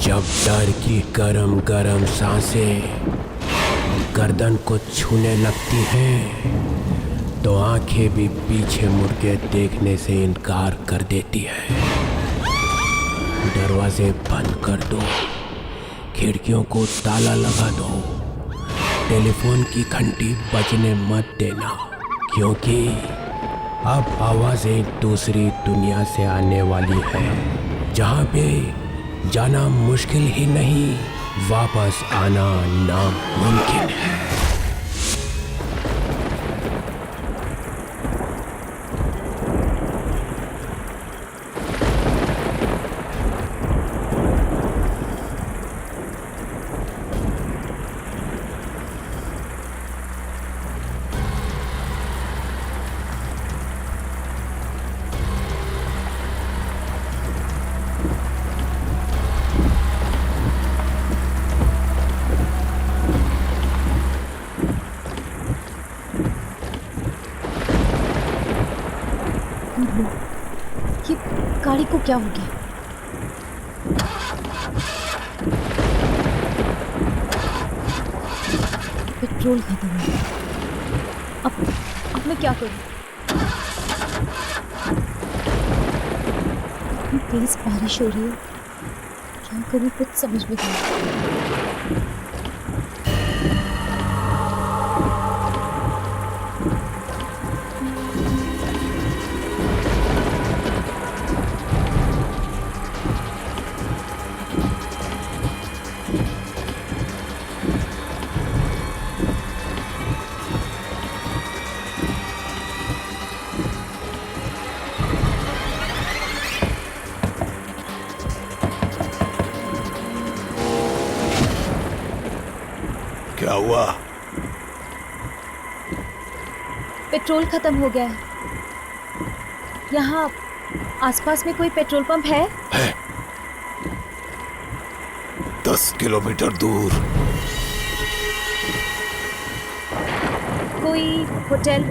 जब डर की गरम गरम सांसें गर्दन को छूने लगती हैं तो आंखें भी पीछे मुड़ के देखने से इनकार कर देती है। दरवाजे बंद कर दो, खिड़कियों को ताला लगा दो, टेलीफोन की घंटी बजने मत देना, क्योंकि अब आवाजें दूसरी दुनिया से आने वाली है, जहाँ पे जाना मुश्किल ही नहीं, वापस आना नामुमकिन है। ये गाड़ी को क्या हो गया? पेट्रोल खत्म हो गया। अब मैं क्या करूं? इतनी तेज बारिश हो रही है, क्या करूं कुछ समझ में नहीं आ रहा। क्या हुआ? पेट्रोल खत्म हो गया है। यहाँ आसपास में कोई पेट्रोल पंप है? 10 किलोमीटर दूर। कोई होटल?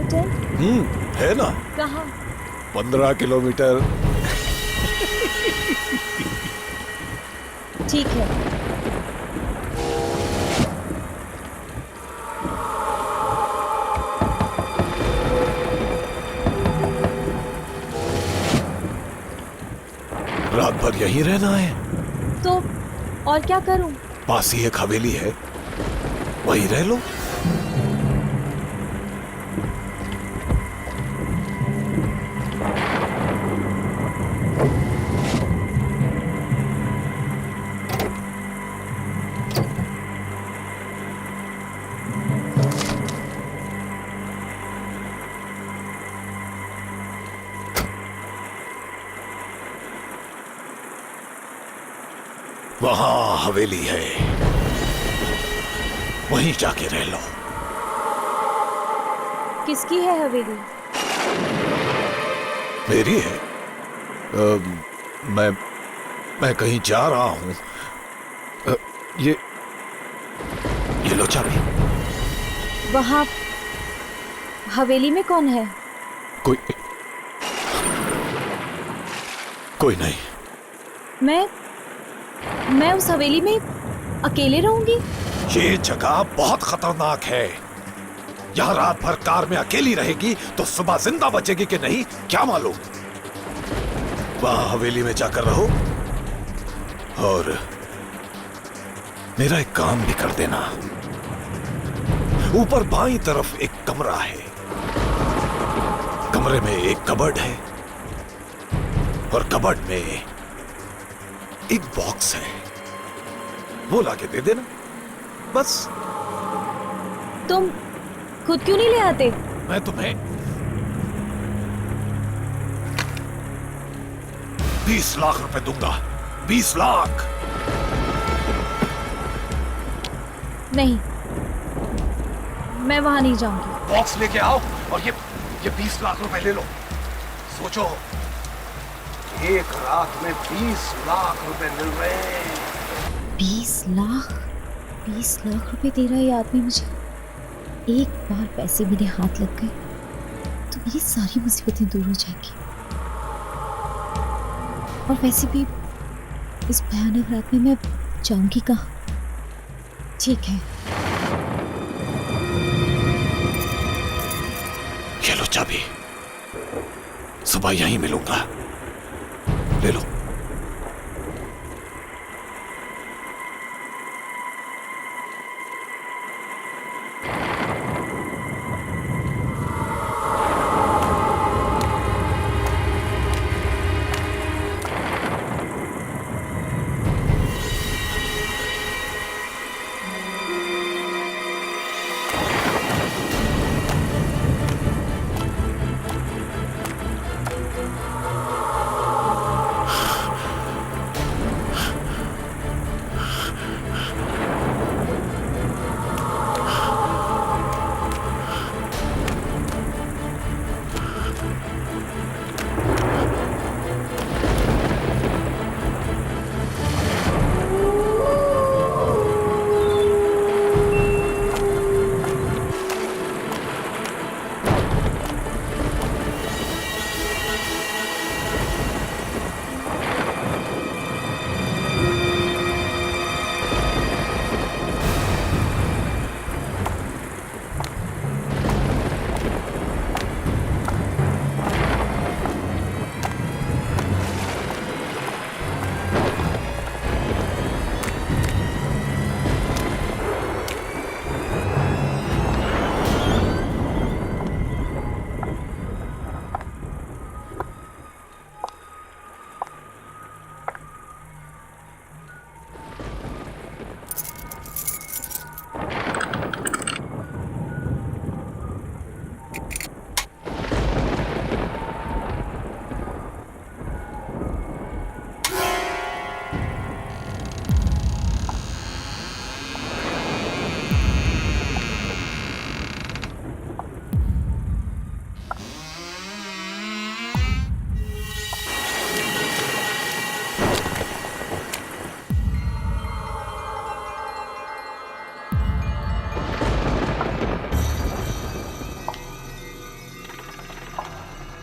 है ना। कहाँ? 15 किलोमीटर। ठीक है। रात भर यहीं रहना है? तो और क्या करूं? पास ही एक हवेली है, वहीं रह लो। वहां हवेली है, वहीं जाके रह लो। किसकी है हवेली? मेरी है। मैं कहीं जा रहा हूं। ये लो चाबी। वहां हवेली में कौन है? कोई नहीं। मैं उस हवेली में अकेले रहूंगी? ये जगह बहुत खतरनाक है। यहाँ रात भर कार में अकेली रहेगी तो सुबह जिंदा बचेगी कि नहीं क्या मालूम। वहां हवेली में जाकर रहो और मेरा एक काम भी कर देना। ऊपर बाईं तरफ एक कमरा है, कमरे में एक कबर्ड है और कबर्ड में एक बॉक्स है, वो लाके दे देना बस। तुम खुद क्यों नहीं ले आते? मैं तुम्हें 20 लाख रुपए दूंगा। 20 लाख। नहीं, मैं वहां नहीं जाऊंगी। बॉक्स लेके आओ और ये 20 लाख रुपए ले लो। सोचो, एक रात में 20 लाख रुपए मिल रहे हैं। 20 लाख? 20 लाख रुपए दे रहा है ये आदमी मुझे। एक बार पैसे मेरे हाथ लग गए तो मेरी सारी मुसीबतें दूर हो जाएंगी। और वैसे भी इस भयानक रात में मैं जाऊंगी कहाँ? ठीक है, ये लो चाबी, सुबह यहीं मिलूंगा, ले लो।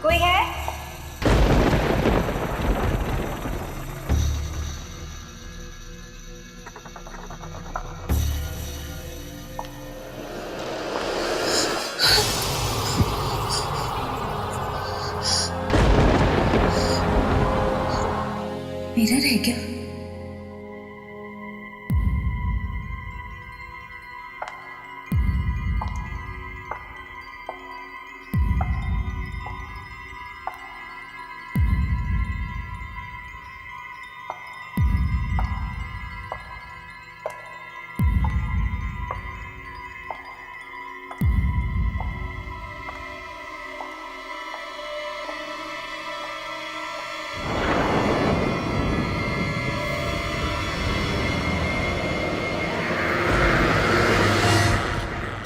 कोई है? मिरर है क्या?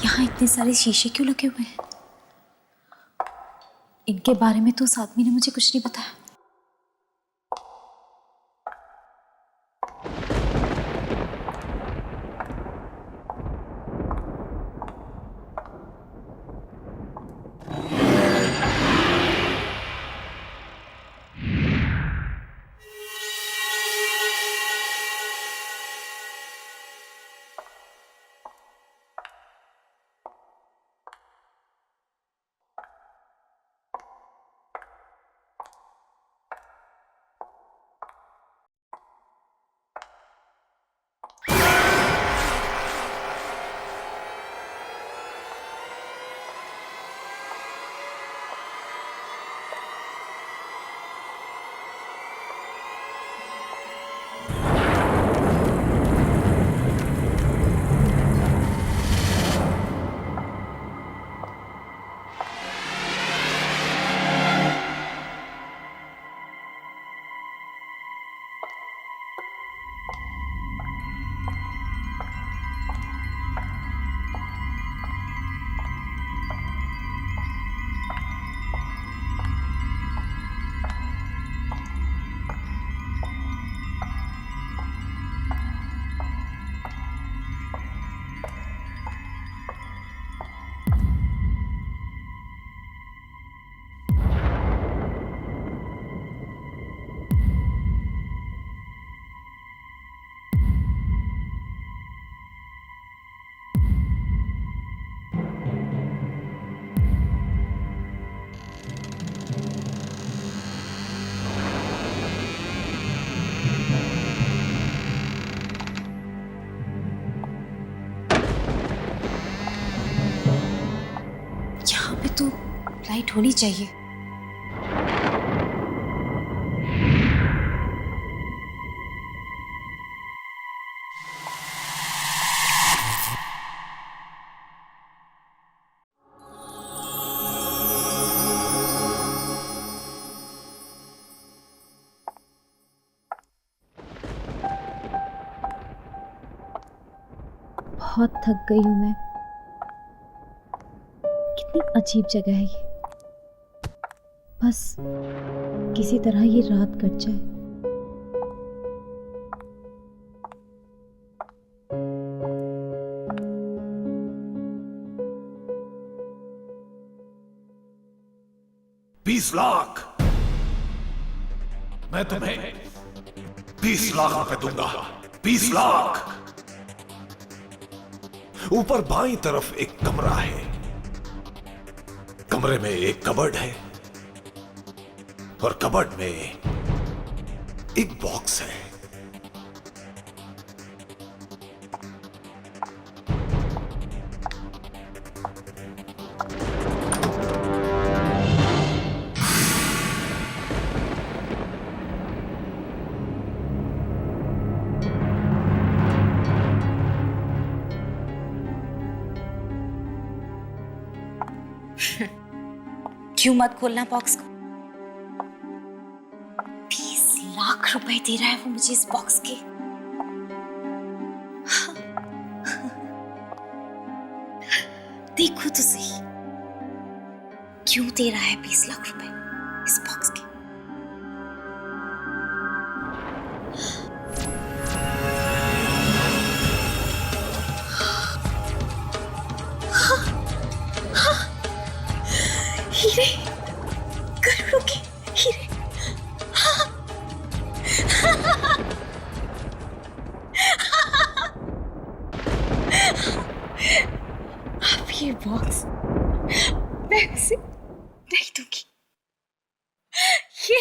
यहाँ इतने सारे शीशे क्यों लगे हुए हैं? इनके बारे में तो उस आदमी ने मुझे कुछ नहीं बताया। तो लाइट होनी चाहिए। बहुत थक गई हूं मैं। कितनी अजीब जगह है ये। बस किसी तरह ये रात कट जाए। बीस लाख मैं तुम्हें 20 लाख रुपए दूंगा। 20 लाख। ऊपर बाईं तरफ एक कमरा है। कमरे में एक कबर्ड है और कबर्ड में एक बॉक्स है। क्यों मत खोलना बॉक्स को? 20 लाख रुपए दे रहा है वो मुझे इस बॉक्स के। देखो तो सही, क्यों दे रहा है 20 लाख रुपए इस बॉक्स के? हीरे, करोड़ों के हीरे। अब ये बॉक्स मैं उसे नहीं दूंगी। ये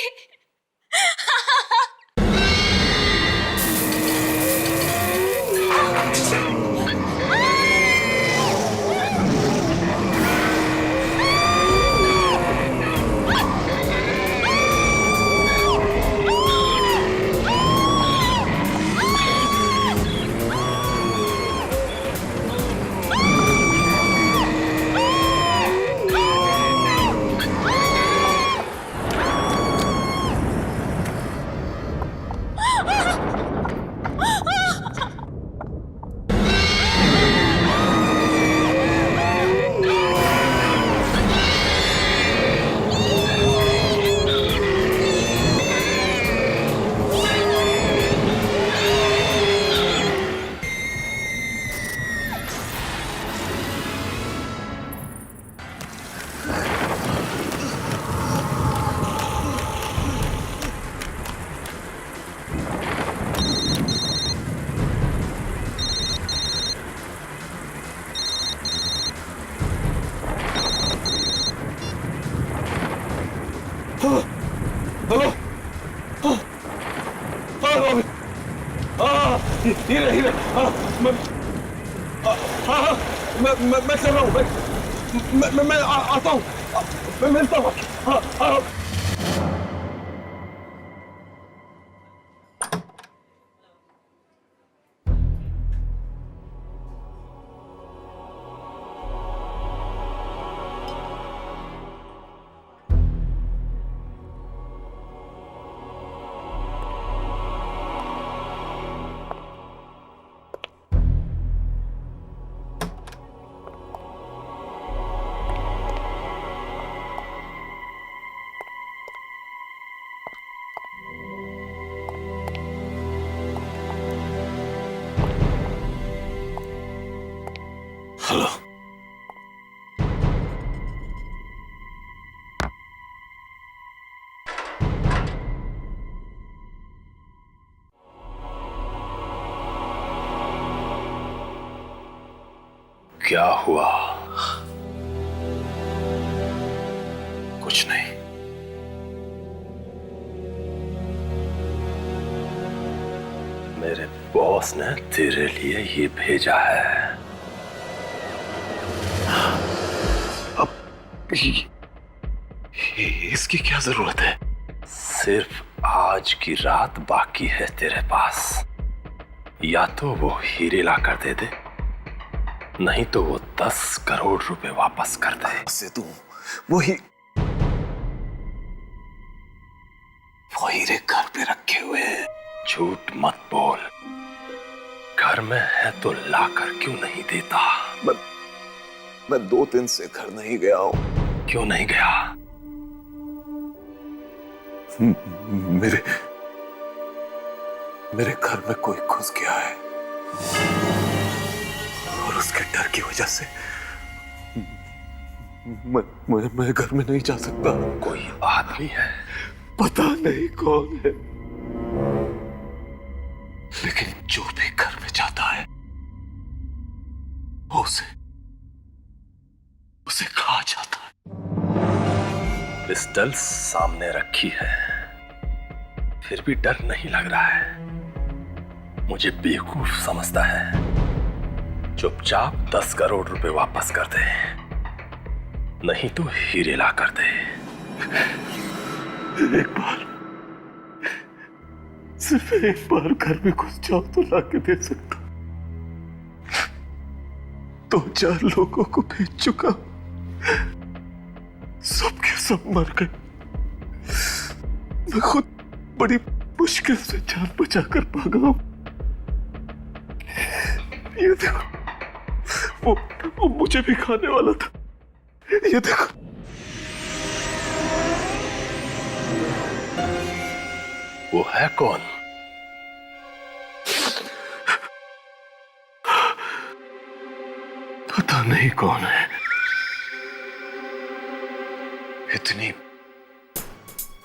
हीरे हीरे, मैं चल रहा हूँ। मैं आता हूँ। मैं मिलता हूँ। हेलो। क्या हुआ? कुछ नहीं। मेरे बॉस ने तेरे लिए ये भेजा है। अब इसकी क्या जरूरत है? सिर्फ आज की रात बाकी है तेरे पास। या तो वो हीरे ला कर दे दे, नहीं तो वो 10 करोड़ रुपए वापस कर दे। से तू वही हीरे घर पे रखे हुए हैं। झूठ मत बोल, घर में है तो ला कर क्यों नहीं देता? मैं 2 दिन से घर नहीं गया हूं। क्यों नहीं गया? मेरे घर में कोई घुस गया है और उसके डर की वजह से मैं घर में नहीं जा सकता। कोई आदमी है? पता नहीं कौन है, लेकिन जो भी घर में जाता है वो उसे खा जाता है। पिस्टल सामने रखी है, फिर भी डर नहीं लग रहा है। मुझे बेवकूफ समझता है। चुपचाप 10 करोड़ रुपए वापस कर दे, नहीं तो हीरे ला कर दे। सिर्फ एक बार घर में घुस जाओ तो लाके दे सकता। 2-4 लोगों को भेज चुका, सब के सब मर गए। मैं खुद बड़ी मुश्किल से जान बचाकर भागा हूं। ये देखो, वो मुझे भी खाने वाला था। ये देखो, वो है कौन? पता नहीं कौन है।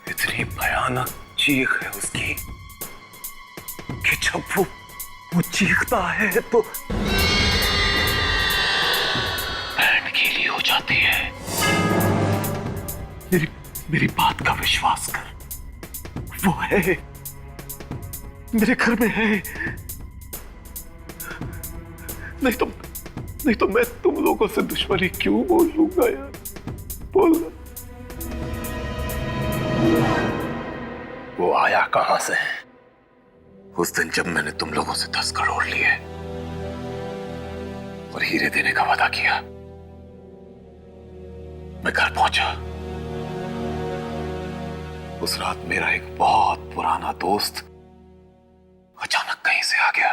इतनी भयानक चीख है उसकी कि जब वो चीखता है तो बैंड गीली हो जाती है। मेरी बात का विश्वास कर, वो है, मेरे घर में है। नहीं तो मैं तुम लोगों से दुश्मनी क्यों बोल लूंगा यार? बोलना। वो आया कहां से? उस दिन जब मैंने तुम लोगों से 10 करोड़ लिए और हीरे देने का वादा किया, मैं घर पहुंचा। उस रात मेरा एक बहुत पुराना दोस्त अचानक कहीं से आ गया।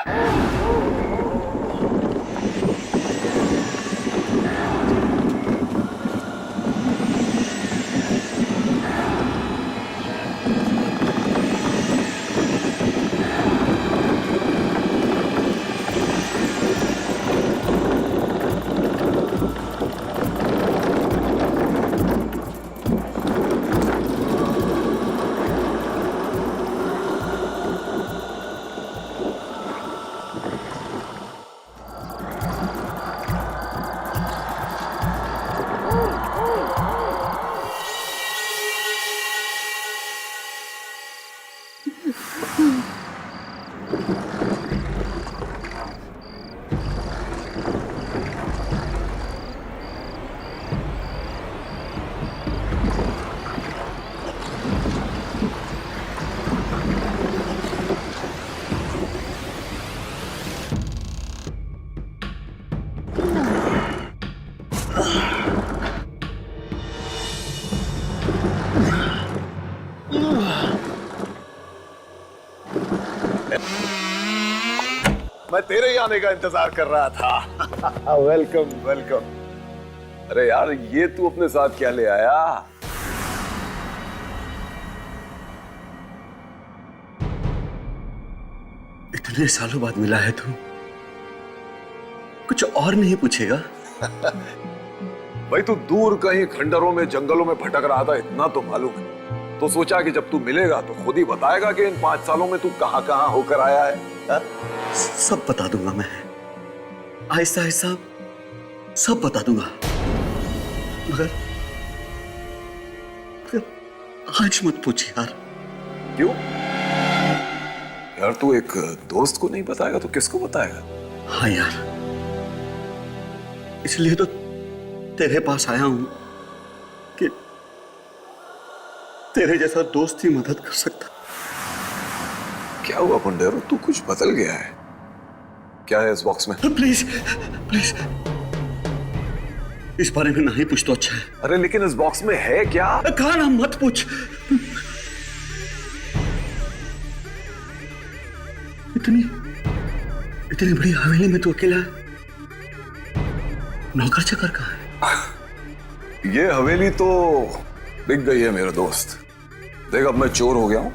मैं तेरे ही आने का इंतजार कर रहा था। Welcome welcome. अरे यार, ये तू अपने साथ क्या ले आया? इतने सालों बाद मिला है तू, कुछ और नहीं पूछेगा? भाई, तू दूर कहीं खंडरों में जंगलों में भटक रहा था, इतना तो मालूम है। तो सोचा कि जब तू मिलेगा तो खुद ही बताएगा कि इन 5 सालों में तू कहां कहां होकर आया है। हा? सब बता दूंगा मैं, आहिस्ता आहिस्ता सब बता दूंगा, मगर आज मत पूछ यार। क्यों यार? तू एक दोस्त को नहीं बताएगा तो किसको बताएगा? हाँ यार, इसलिए तो तेरे पास आया हूं तेरे जैसा दोस्त ही मदद कर सकता। क्या हुआ पुंडेरो, तू कुछ बदल गया है? क्या है इस बॉक्स में? प्लीज प्लीज इस बारे में नहीं पूछ तो अच्छा है। अरे लेकिन इस बॉक्स में है क्या? कहा ना मत पूछ। इतनी बड़ी हवेली में तू अकेला है? नौकर चाकर कहाँ है? ये हवेली तो बिक गई है मेरे दोस्त। देख अब मैं चोर हो गया हूं,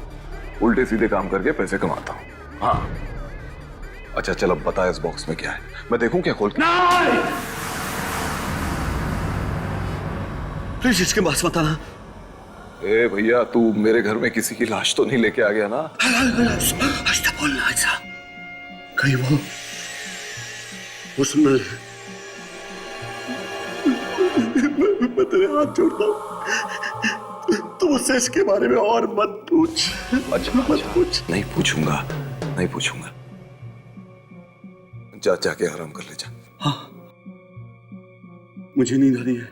उल्टे सीधे काम करके पैसे कमाता हूं। हाँ अच्छा चल अब बता इस बॉक्स में क्या है, मैं देखूं क्या खोल के? प्लीज इसके पास मत आना। ए भैया तू मेरे घर में किसी की लाश तो नहीं लेके आ गया ना? ऐसा बोलना ऐसा, कहीं वो सुन ले। मैं तेरे हाथ जोड़ता हूं, तू मुझसे इसके बारे में और मत पूछ। अच्छा मत पूछ। नहीं पूछूंगा, नहीं पूछूंगा। जा जाके आराम कर ले जा। हाँ मुझे नींद आ रही है,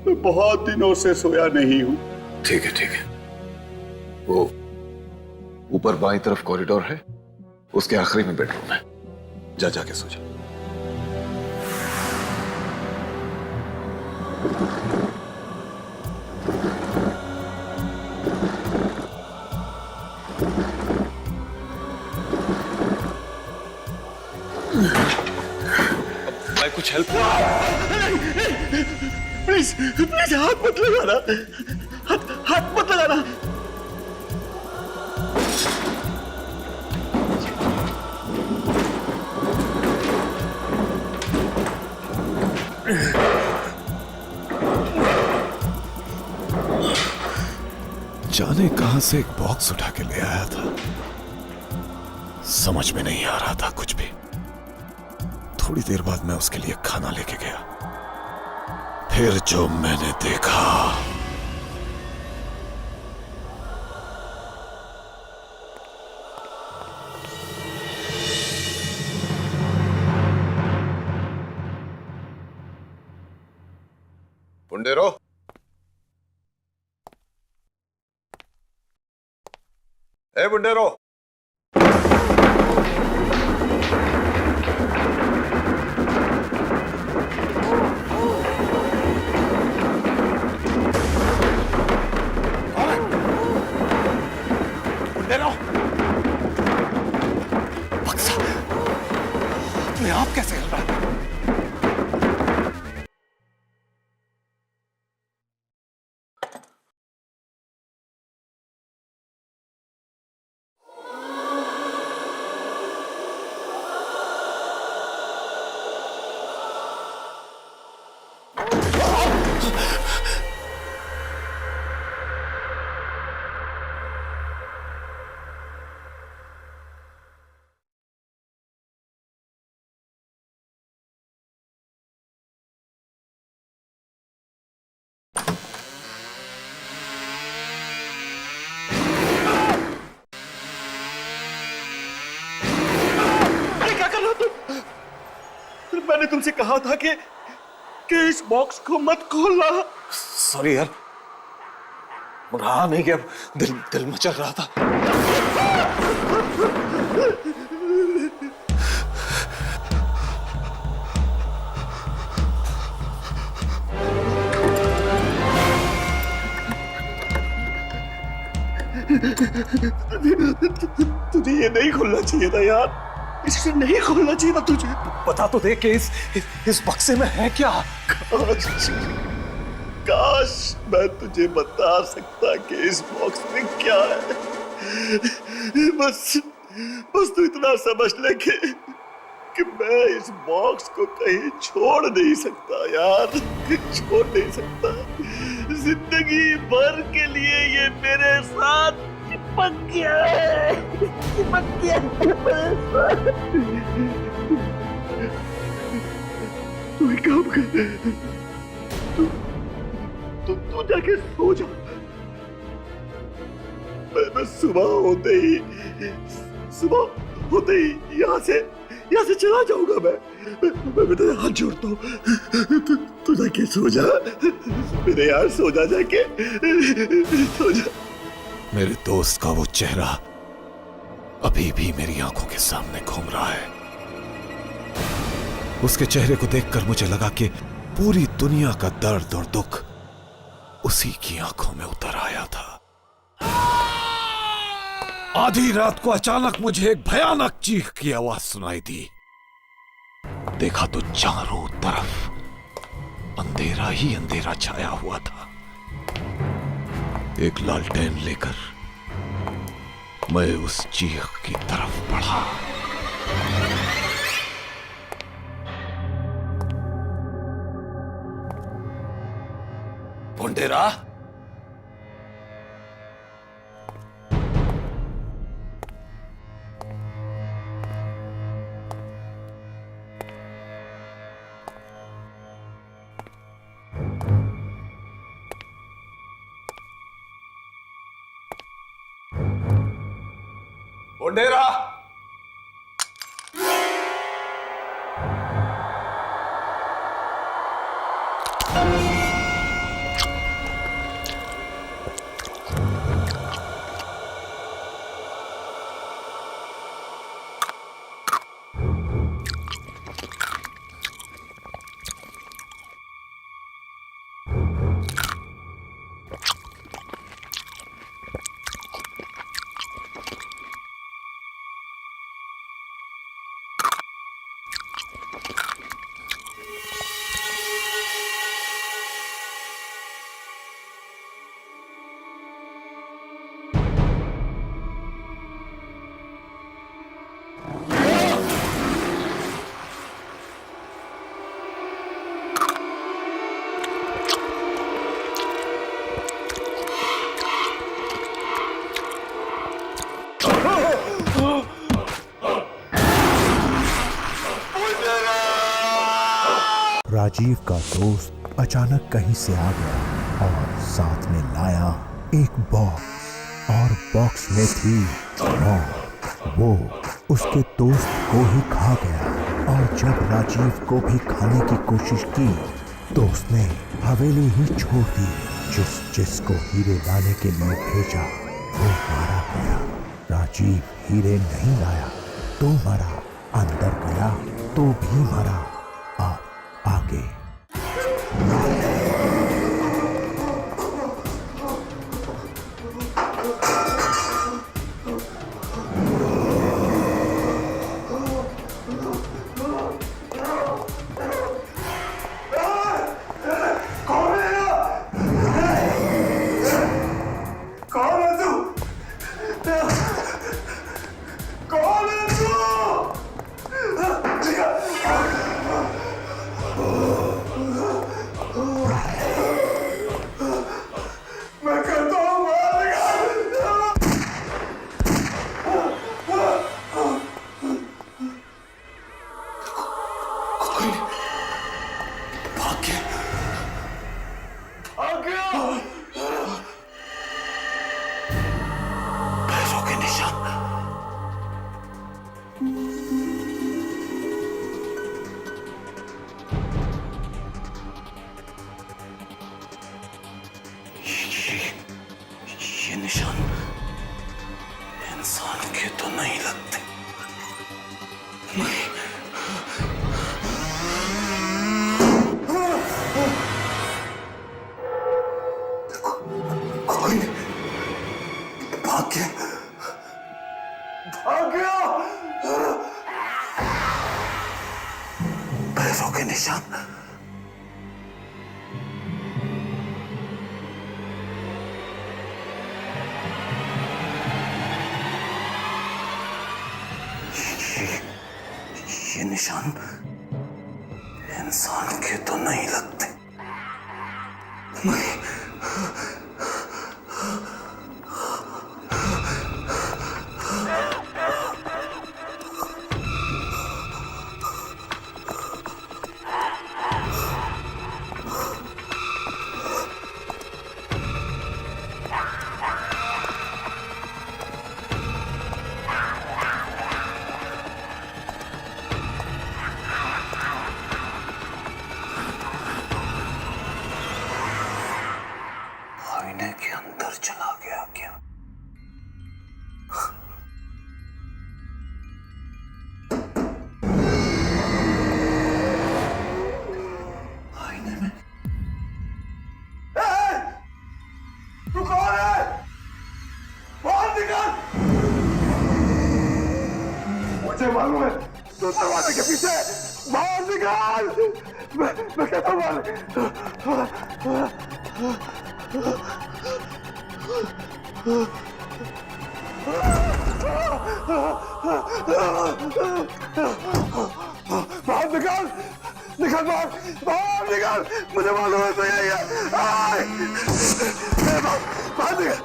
मैं बहुत दिनों से सोया नहीं हूं। ठीक है वो ऊपर बाईं तरफ कॉरिडोर है, उसके आखिरी में बेडरूम है, जा जाके सो जा। मैं कुछ हेल्प? प्लीज प्लीज हाथ मत लगाना, हाथ मत लगाना। जाने कहां से एक बॉक्स उठा के ले आया था, समझ में नहीं आ रहा था कुछ भी। थोड़ी देर बाद मैं उसके लिए खाना लेके गया, फिर जो मैंने देखा। पुंडेरो, ए पुंडेरो, बक्सा अपने आप कैसे हिल रहा है? मैंने तुमसे कहा था कि इस बॉक्स को मत खोलना। सॉरी यार, रहा नहीं कि अब दिल मचल रहा था। तुझे ये नहीं खोलना चाहिए था यार, इसे नहीं खोलना चाहिए था तुझे। बता तो दे कि इस बक्से में है क्या? काश मैं तुझे बता सकता कि इस बॉक्स में क्या है। बस तू इतना समझ ले कि मैं इस बॉक्स को कहीं छोड़ नहीं सकता यार, छोड़ नहीं सकता। जिंदगी भर के लिए ये मेरे साथ चिपक गया है, चिपक गया मेरे साथ। तू एक काम कर, तू जाके सो जा। मैं सुबह होते ही यहाँ यहाँ से चला जाऊंगा मैं तेरे हाथ जोड़ता हूँ। तू जाके सो जा मेरे यार, सो जा जाके, सो जा। मेरे दोस्त का वो चेहरा अभी भी मेरी आंखों के सामने घूम रहा है। उसके चेहरे को देखकर मुझे लगा कि पूरी दुनिया का दर्द और दुख उसी की आंखों में उतर आया था। आधी रात को अचानक मुझे एक भयानक चीख की आवाज सुनाई दी। देखा तो चारों तरफ अंधेरा ही अंधेरा छाया हुआ था। एक लालटेन लेकर मैं उस चीख की तरफ बढ़ा। पुंडेरा, पुंडेरा, राजीव का दोस्त अचानक कहीं से आ गया और साथ में लाया एक बॉक्स, और बॉक्स में थी मौत। वो उसके दोस्त को ही खा गया, और जब राजीव को भी खाने की कोशिश की तो उसने हवेली ही छोड़ दी। जिसको हीरे लाने के लिए भेजा वो मारा गया। राजीव हीरे नहीं लाया तो मरा, अंदर गया तो भी मरा। अब आगे ये निशान इंसानों के तो नहीं लगते। कोई भाग गया, भाग गया। पैरों के निशान। ये निशान इंसानों के तो नहीं लगते। मुझे मालूम है तो दरवाजे के पीछे बाहर निकाल। मैं कहता हूँ बाहर निकाल, निकल बाहर, बाहर निकाल, मुझे मालूम है तो यही है। बाहर निकल।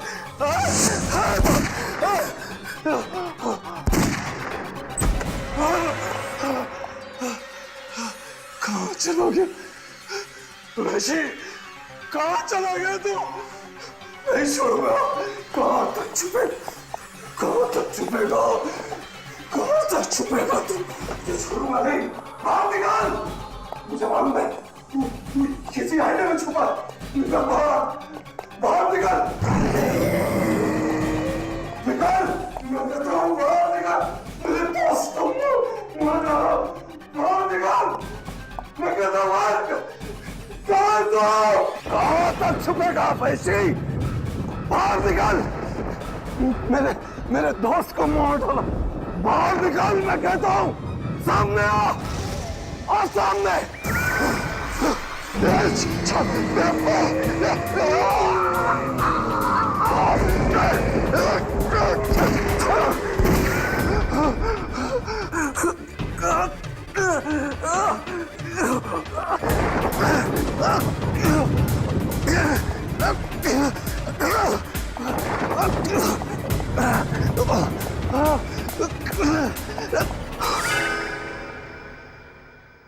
कहाँ चलोगे वैशी, कहाँ चला गया तू? नहीं छोड़ूंगा। कहाँ तक छुपेगा, कहाँ तक छुपेगा, कहाँ तक छुपेगा तू? छोड़ूंगा नहीं। बाहर निकाल, मुझे मालूम है तू किसी आईने में छुपा। निकल बाहर, बाहर निकल, निकल, मैं कहता हूँ बाहर निकल। मुझे दोस्त तुम बाहर निकल, मैं कहता हूँ बाहर निकल। कहाँ तक छुपेगा वैशी? बाहर निकल, मेरे दोस्त को मार डाला। बाहर निकल, मैं कहता हूँ। सामने आ, और सामने।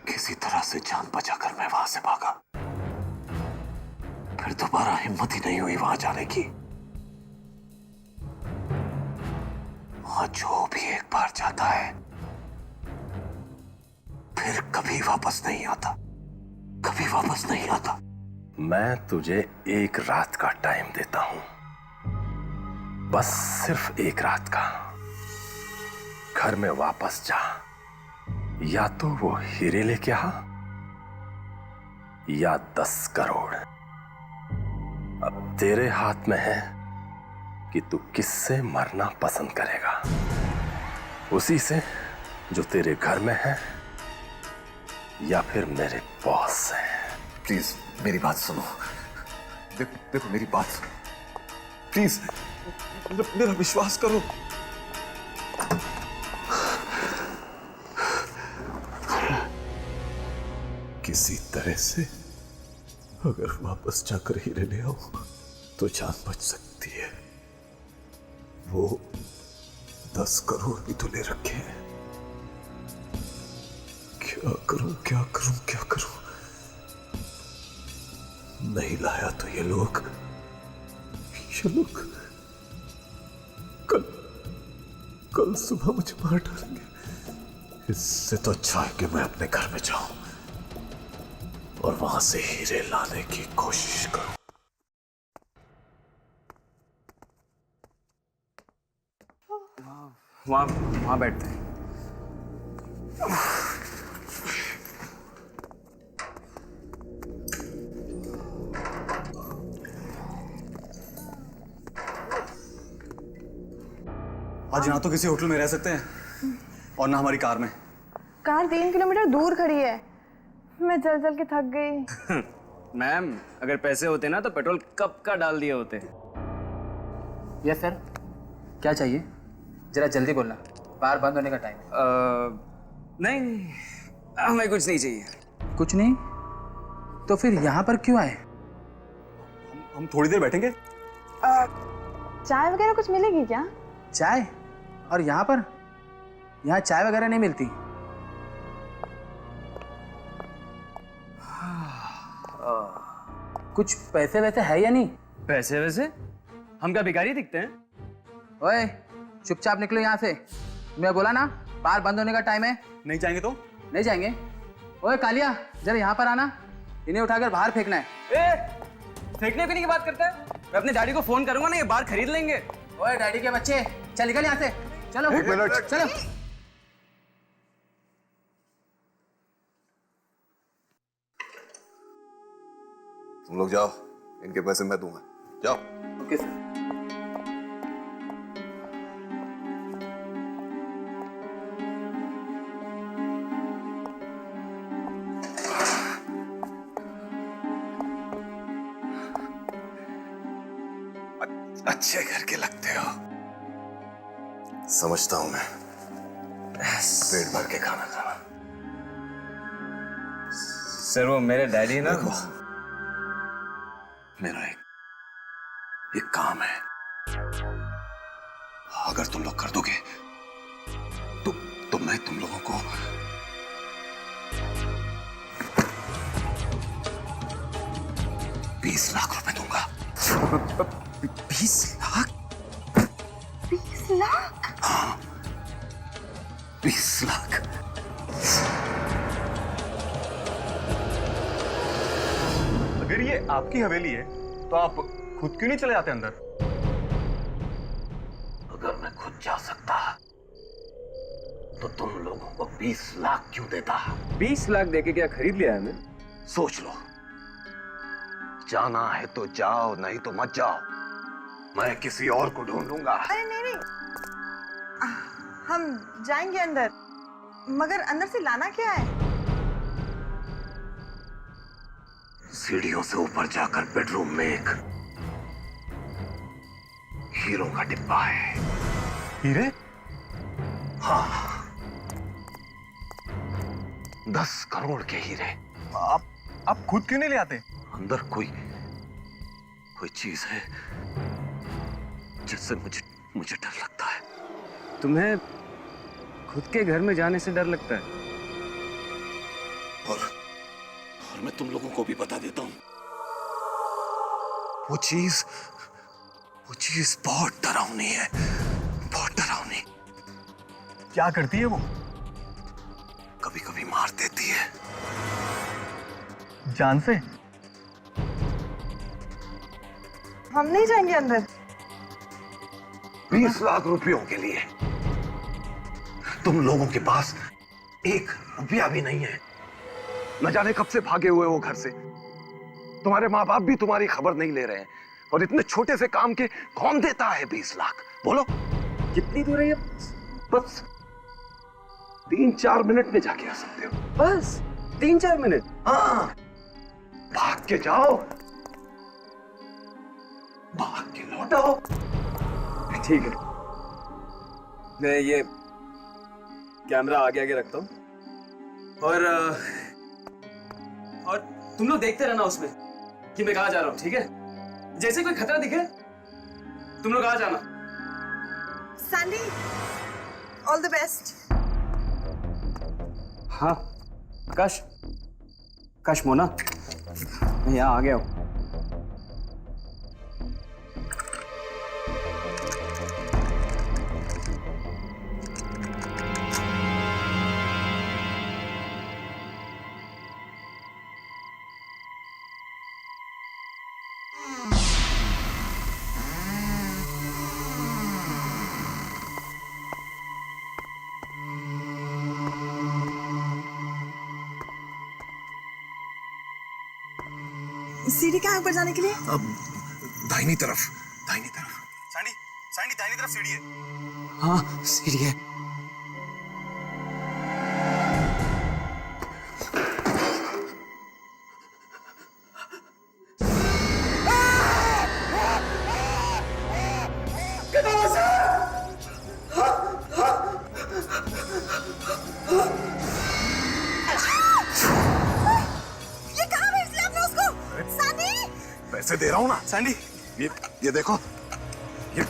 किसी तरह से जान बचाकर मैं वहां से भागा। फिर दोबारा हिम्मत ही नहीं हुई वहां जाने की। वहां जो भी एक बार जाता है फिर कभी वापस नहीं आता, कभी वापस नहीं आता। मैं तुझे एक रात का टाइम देता हूं, बस सिर्फ एक रात का। घर में वापस जा, या तो वो हीरे लेके आ या 10 करोड़। अब तेरे हाथ में है कि तू किससे मरना पसंद करेगा, उसी से जो तेरे घर में है या फिर मेरे बॉस से। प्लीज मेरी बात सुनो। देखो मेरी बात सुनो प्लीज, मेरा विश्वास करो। किसी तरह से अगर वापस जाकर हीरे ले आओ तो जान बच सकती है। वो 10 करोड़ भी तो ले रखे हैं। क्या करूं, क्या करूं, क्या करूं? नहीं लाया तो ये लोग कल सुबह मुझे मार डालेंगे। इससे तो अच्छा है कि मैं अपने घर में जाऊं और वहां से हीरे लाने की कोशिश करूं। वहां बैठते हैं। आज ना तो किसी होटल में रह सकते हैं और ना हमारी कार में। कार 3 किलोमीटर दूर खड़ी है। मैं चल चल के थक गई। मैम, अगर पैसे होते ना तो पेट्रोल कब का डाल दिए होते। यस सर, क्या चाहिए? जरा जल्दी बोलना, बार बंद होने का टाइम है। नहीं, हमें कुछ नहीं चाहिए। कुछ नहीं? तो फिर यहाँ पर क्यों आए? हम थोड़ी देर बैठेंगे। चाय वगैरह कुछ मिलेगी क्या? चाय? और यहाँ पर? यहाँ चाय वगैरह नहीं मिलती। कुछ पैसे वैसे है या नहीं? पैसे वैसे? हम क्या भिखारी दिखते हैं? ओए, चुपचाप निकलो यहाँ से। मैं बोला ना, बार बंद होने का टाइम है। नहीं जाएंगे तो? नहीं जाएंगे। ओए कालिया, जरा यहाँ पर आना। इन्हें उठाकर बाहर फेंकना है। फेंकने की बात करता है? मैं अपने डैडी को फोन करूंगा ना, ये बार खरीद लेंगे। ओए डैडी के बच्चे, चल निकल यहाँ से। चलो, एक मिनट। चलो। तुम लोग जाओ, इनके पैसे मैं दूंगा। जाओ। Okay sir. अच्छे घर के लगते हो। समझता हूं मैं, पेट भर के खाना खाना। सर वो मेरे डैडी ना, मेरा एक काम है, अगर तुम लोग कर दोगे तो मैं तुम लोगों को 20 लाख रुपए दूंगा। 20 लाख? 20 लाख? हाँ, 20 लाख। अगर ये आपकी हवेली है तो आप खुद क्यों नहीं चले जाते अंदर? अगर मैं खुद जा सकता तो तुम लोगों को 20 लाख क्यों देता? 20 लाख देके क्या खरीद लिया है हमें? सोच लो, जाना है तो जाओ, नहीं तो मत जाओ। मैं किसी और को ढूंढूंगा। अरे नहीं, हम जाएंगे अंदर, मगर अंदर से लाना क्या है? सीढ़ियों से ऊपर जाकर बेडरूम में एक हीरो का डिब्बा है। हीरे? हाँ, 10 करोड़ के हीरे। आप खुद क्यों नहीं ले आते? अंदर कोई चीज है जिससे मुझे डर लगता है। तुम्हें खुद के घर में जाने से डर लगता है? और मैं तुम लोगों को भी बता देता हूं, वो चीज बहुत डरावनी है, बहुत डरावनी। क्या करती है वो? कभी कभी मार देती है। जान से? हम नहीं जाएंगे अंदर। 20 लाख रुपयों के लिए तुम लोगों के पास 1 रुपया भी नहीं है। न जाने कब से भागे हुए हो घर से। तुम्हारे माँ बाप भी तुम्हारी खबर नहीं ले रहे हैं, और इतने छोटे से काम के कौन देता है 20 लाख? बोलो, कितनी दूर है ये? बस 3-4 मिनट में जाके आ सकते हो। बस 3-4 मिनट? हाँ, भाग के जाओ, भाग के लौट आओ। ठीक है, मैं ये कैमरा आगे आगे रखता हूँ, और तुम लोग देखते रहना उसमें कि मैं कहाँ जा रहा हूँ, ठीक है? जैसे कोई खतरा दिखे तुम लोग आ जाना। Sandy, all the best. हाँ, काश मोना, मैं यहाँ आ गया हूँ। सीढ़ी कहाँ है ऊपर जाने के लिए? अब दाहिनी तरफ। सैंडी, दाहिनी तरफ सीढ़ी है। हाँ, सीढ़ी है। पैसे दे रहा हूं ना सैंडी, ये देखो, ये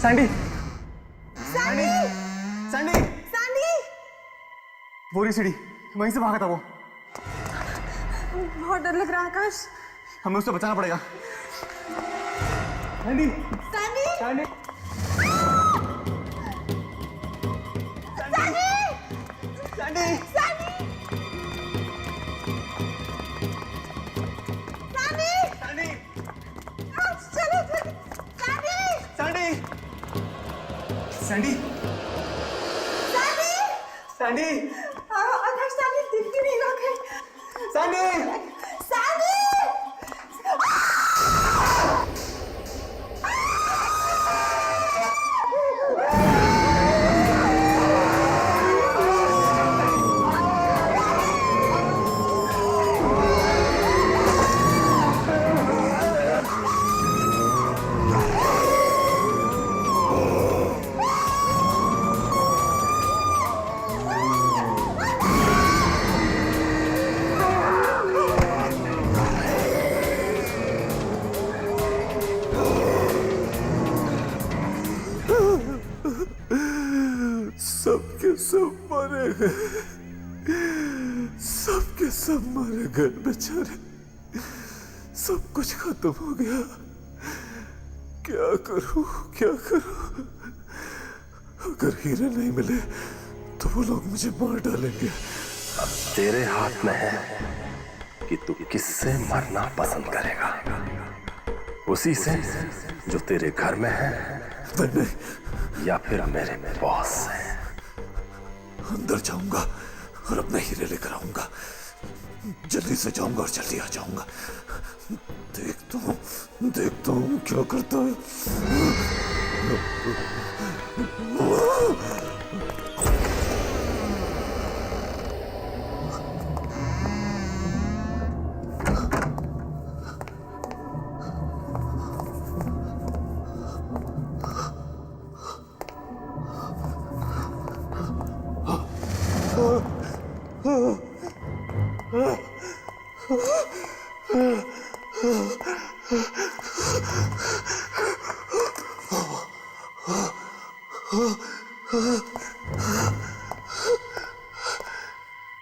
सैंडी सैंडी सैंडी सैंडी वो रही सीढ़ी, वहीं से भागा था वो। बहुत डर लग रहा है आकाश। हमें उससे बचाना पड़ेगा। Sandy Sandy Sandy Sandy Sandy Sandy Sandy चलो Sandy Sandy Sandy Sandy Sandy Akash Sandy दिख क्यों नहीं रहा है? सैंडी सैंडी सबके सब मारे गए, सबके सब मारे गए बेचारे। सब कुछ खत्म हो गया। क्या करूं, क्या करूं? अगर हीरे नहीं मिले तो वो लोग मुझे मार डालेंगे। अब तेरे हाथ में है कि तू किससे मरना पसंद करेगा, उसी से जो तेरे घर में है या फिर मेरे बॉस से। अंदर जाऊंगा और अपने हीरे लेकर आऊंगा। जल्दी से जाऊंगा और जल्दी आ जाऊंगा। देखता हूं क्या करता है।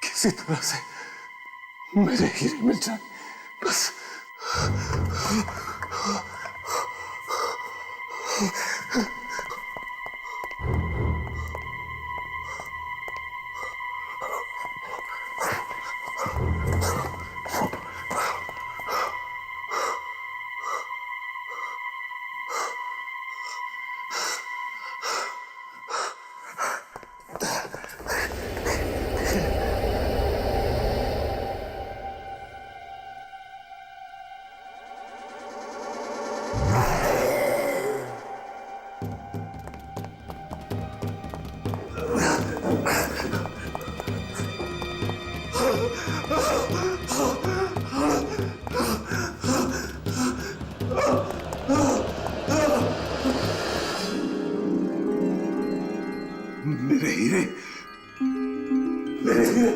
किसी तरह से मेरे हीरे मिल जाए बस। मेरे हीरे, मेरे हीरे,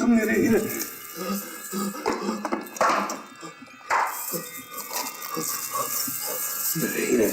मेरे हीरे, मेरे हीरे।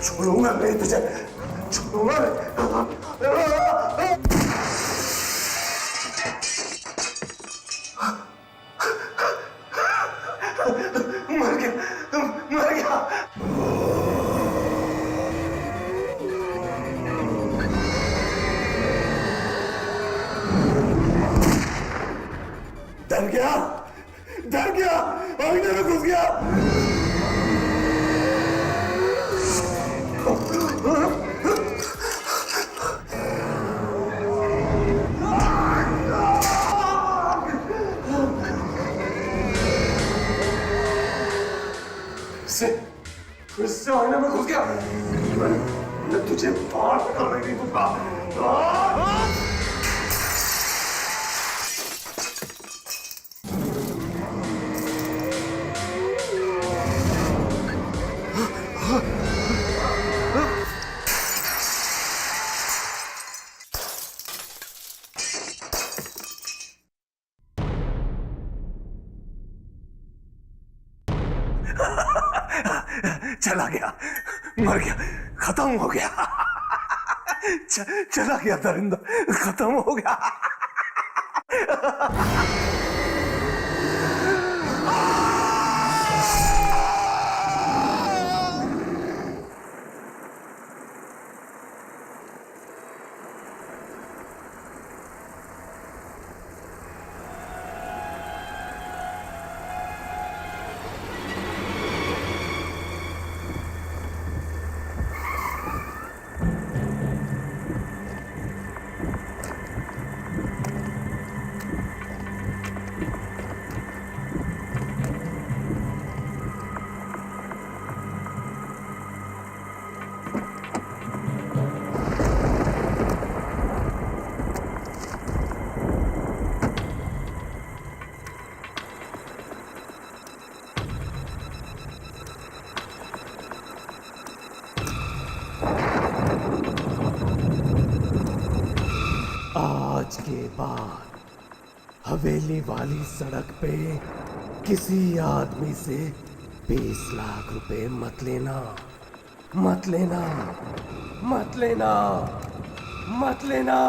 छोड़ूंगा नहीं तुझे, छोड़ूंगा नहीं। मर गया, मर गया। डर गया, डर गया, आईने में घुस गया। इससे आईने में घुस गया। मैं तुझे बाहर निकालने नहीं दूंगा। चला गया, मर गया, खत्म हो गया। चला गया दरिंदा, खत्म हो गया। आज के बाद हवेली वाली सड़क पे किसी आदमी से 20 लाख रुपए मत लेना, मत लेना, मत लेना, मत लेना।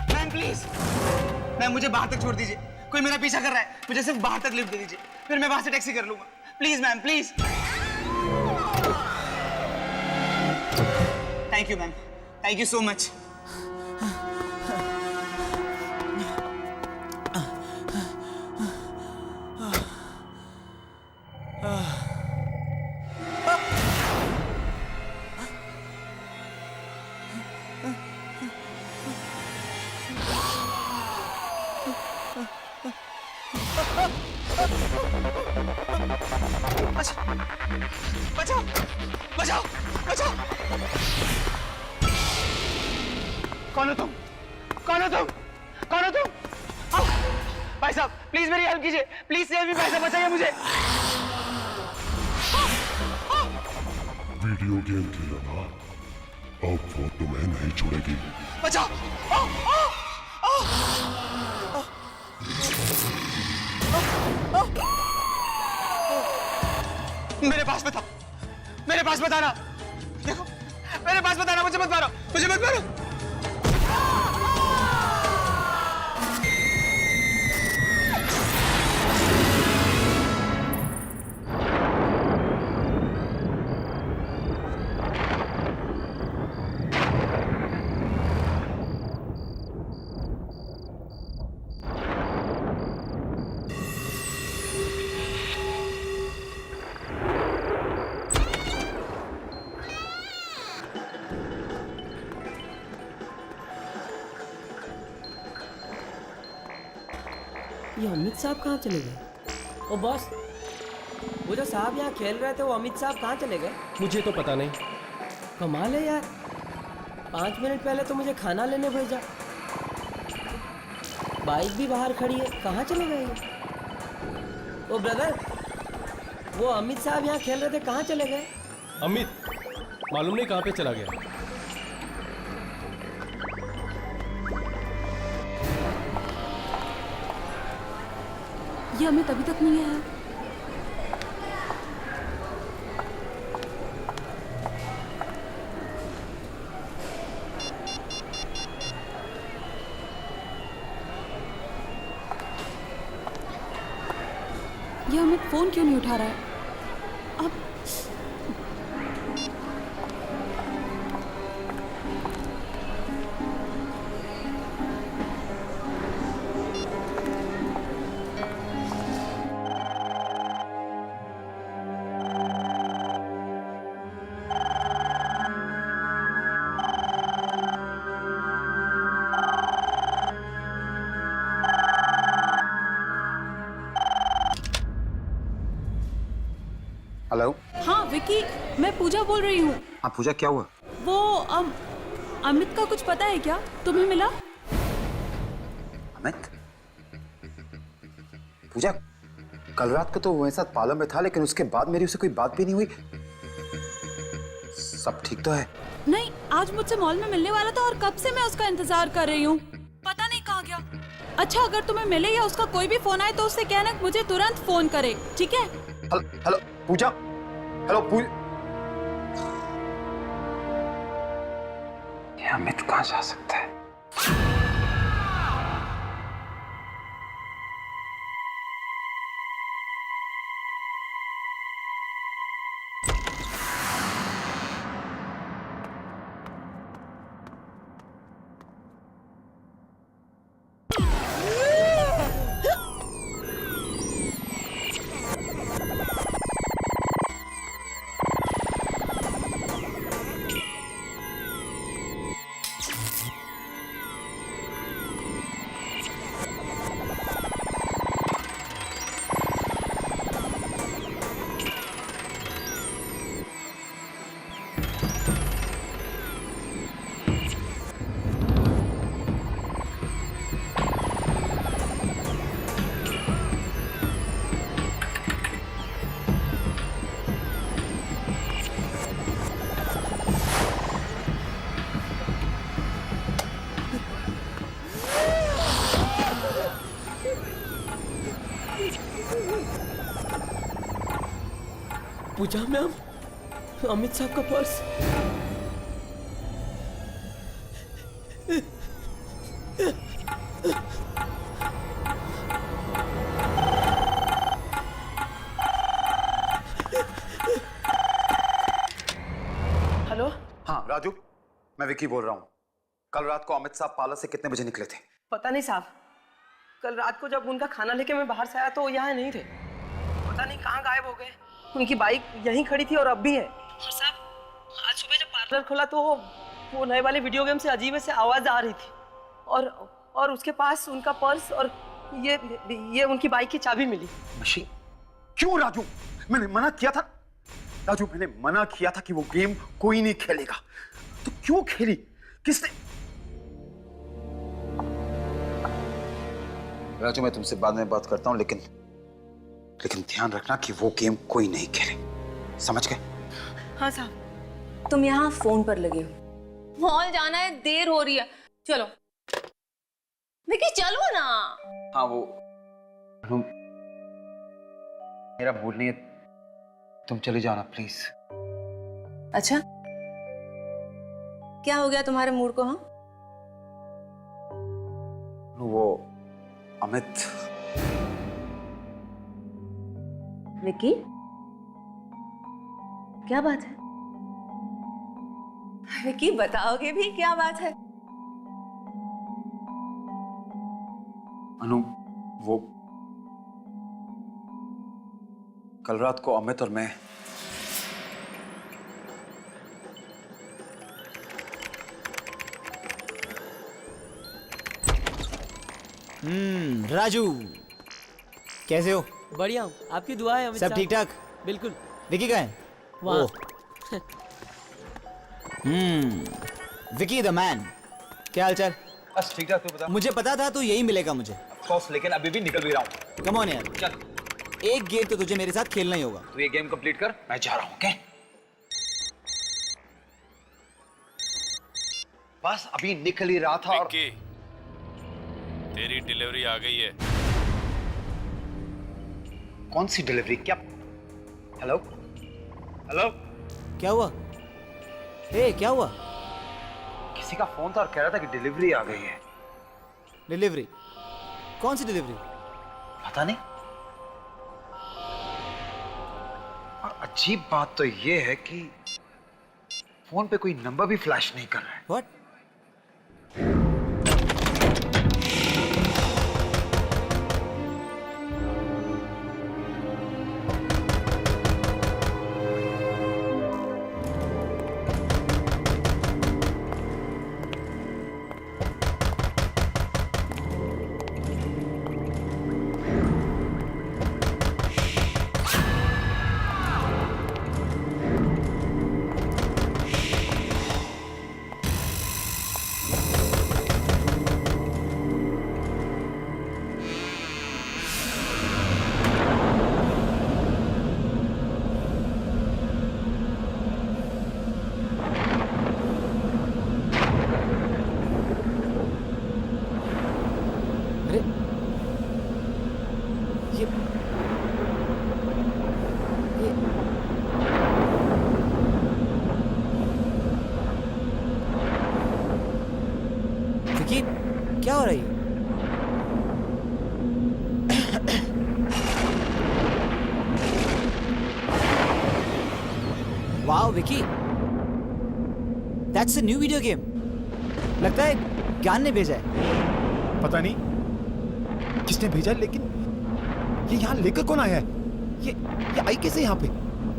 मैम प्लीज, मैम मुझे बाहर तक छोड़ दीजिए। कोई मेरा पीछा कर रहा है, मुझे सिर्फ बाहर तक लिफ्ट दे दीजिए, फिर मैं वहां से टैक्सी कर लूंगा। Please ma'am, please. Thank you ma'am, thank you so much. बचाओ, बचाओ, बचाओ। कौन हो तुम? कौन हो तुम? कौन हो तुम? भाई साहब प्लीज मेरी हेल्प कीजिए, प्लीज सेव मी, भाई साहब बचाइए मुझे। वीडियो गेम खेला ना? अब वो तुम्हें नहीं छोड़ेगी। बचाओ! मेरे पास बता, मेरे पास बताना, देखो मेरे पास बताना, मुझे मत मारो, मुझे मत मारो। ये अमित साहब कहाँ चले गए? ओ बॉस, वो जो साहब यहाँ खेल रहे थे वो अमित साहब कहाँ चले गए? मुझे तो पता नहीं। कमाल है यार, 5 मिनट पहले तो मुझे खाना लेने भेजा, बाइक भी बाहर खड़ी है, कहाँ चले गए? ओ ब्रदर, वो अमित साहब यहाँ खेल रहे थे, कहाँ चले गए? अमित मालूम नहीं कहाँ पे चला गया। ये अमित अभी तक नहीं आया। ये अमित फोन क्यों नहीं उठा रहा है? अब हेलो। हाँ विकी, मैं पूजा बोल रही हूँ। हाँ पूजा, क्या हुआ? वो अमित का कुछ पता है क्या? तुम्हें मिला? अमित? पूजा, कल रात को तो वो मेरे साथ पार्लर में था, लेकिन उसके बाद मेरी उससे कोई बात भी नहीं हुई। सब ठीक तो है? नहीं, आज मुझसे मॉल में मिलने वाला था और कब से मैं उसका इंतजार कर रही हूँ, पता नहीं कहाँ गया। अच्छा, अगर तुम्हें मिले या उसका कोई भी फोन आए तो उससे कहना मुझे तुरंत फोन करे, ठीक है? हेलो पूजा, हेलो पूजा। ये अमित कहाँ जा सकता है? पूजा मैम, अमित साहब का पर्स। हेलो। हाँ राजू, मैं विकी बोल रहा हूँ। कल रात को अमित साहब पार्लर से कितने बजे निकले थे? पता नहीं साहब, कल रात को जब उनका खाना लेके मैं बाहर से आया तो वो यहाँ नहीं थे, पता नहीं कहाँ गायब हो गए। उनकी बाइक यहीं खड़ी थी और अब भी है। और साहब, आज सुबह जब पार्लर खोला तो वो नए वाले वीडियो गेम से अजीब से आवाज आ रही थी और उसके पास उनका पर्स और ये उनकी बाइक की चाबी मिली। मशीन? क्यों राजू? मैंने मना किया था राजू, मैंने मना किया था कि वो गेम कोई नहीं खेलेगा, तो क्यों खेली? किसने? राजू, मैं तुमसे बाद में बात करता हूँ, लेकिन ध्यान रखना कि वो गेम कोई नहीं खेले, समझ गए? हाँ साहब। तुम यहाँ फोन पर लगे हो, मॉल जाना है, देर हो रही है। चलो विकी, चलो ना। हाँ वो मेरा मूड नहीं है, तुम चले जाओ ना प्लीज। अच्छा, क्या हो गया तुम्हारे मूड को? हाँ, वो अमित। विकी, क्या बात है? विकी, बताओगे भी क्या बात है? अनु, वो कल रात को अमित और मैं राजू, कैसे हो? बढ़िया हूँ, आपकी दुआ है। सब ठीक ठाक? बिल्कुल। विकी कहाँ है? वहाँ। विकी द मैन, क्या हालचाल? बस ठीक ठाक, तू बता। मुझे पता था तू यही मिलेगा मुझे। ऑफकोर्स, लेकिन अभी भी निकल भी रहा हूँ। कम ऑन यार, चल एक गेम तो तुझे मेरे साथ खेलना ही होगा। तू ये गेम कंप्लीट कर, मैं जा रहा हूँ। ओके, बस अभी निकल ही रहा था और तेरी डिलीवरी आ गई है। कौन सी डिलीवरी? क्या? हेलो हेलो, क्या हुआ? ए, क्या हुआ? किसी का फोन था और कह रहा था कि डिलीवरी आ गई है। डिलीवरी? कौन सी डिलीवरी? पता नहीं। और अजीब बात तो ये है कि फोन पे कोई नंबर भी फ्लैश नहीं कर रहा है। व्हाट? विकी, क्या हो रही है? Wow Vicky, that's a new video game. लगता है ज्ञान ने भेजा है। पता नहीं किसने भेजा, लेकिन ये यहाँ लेकर कौन आया है? ये आई कैसे यहाँ पे?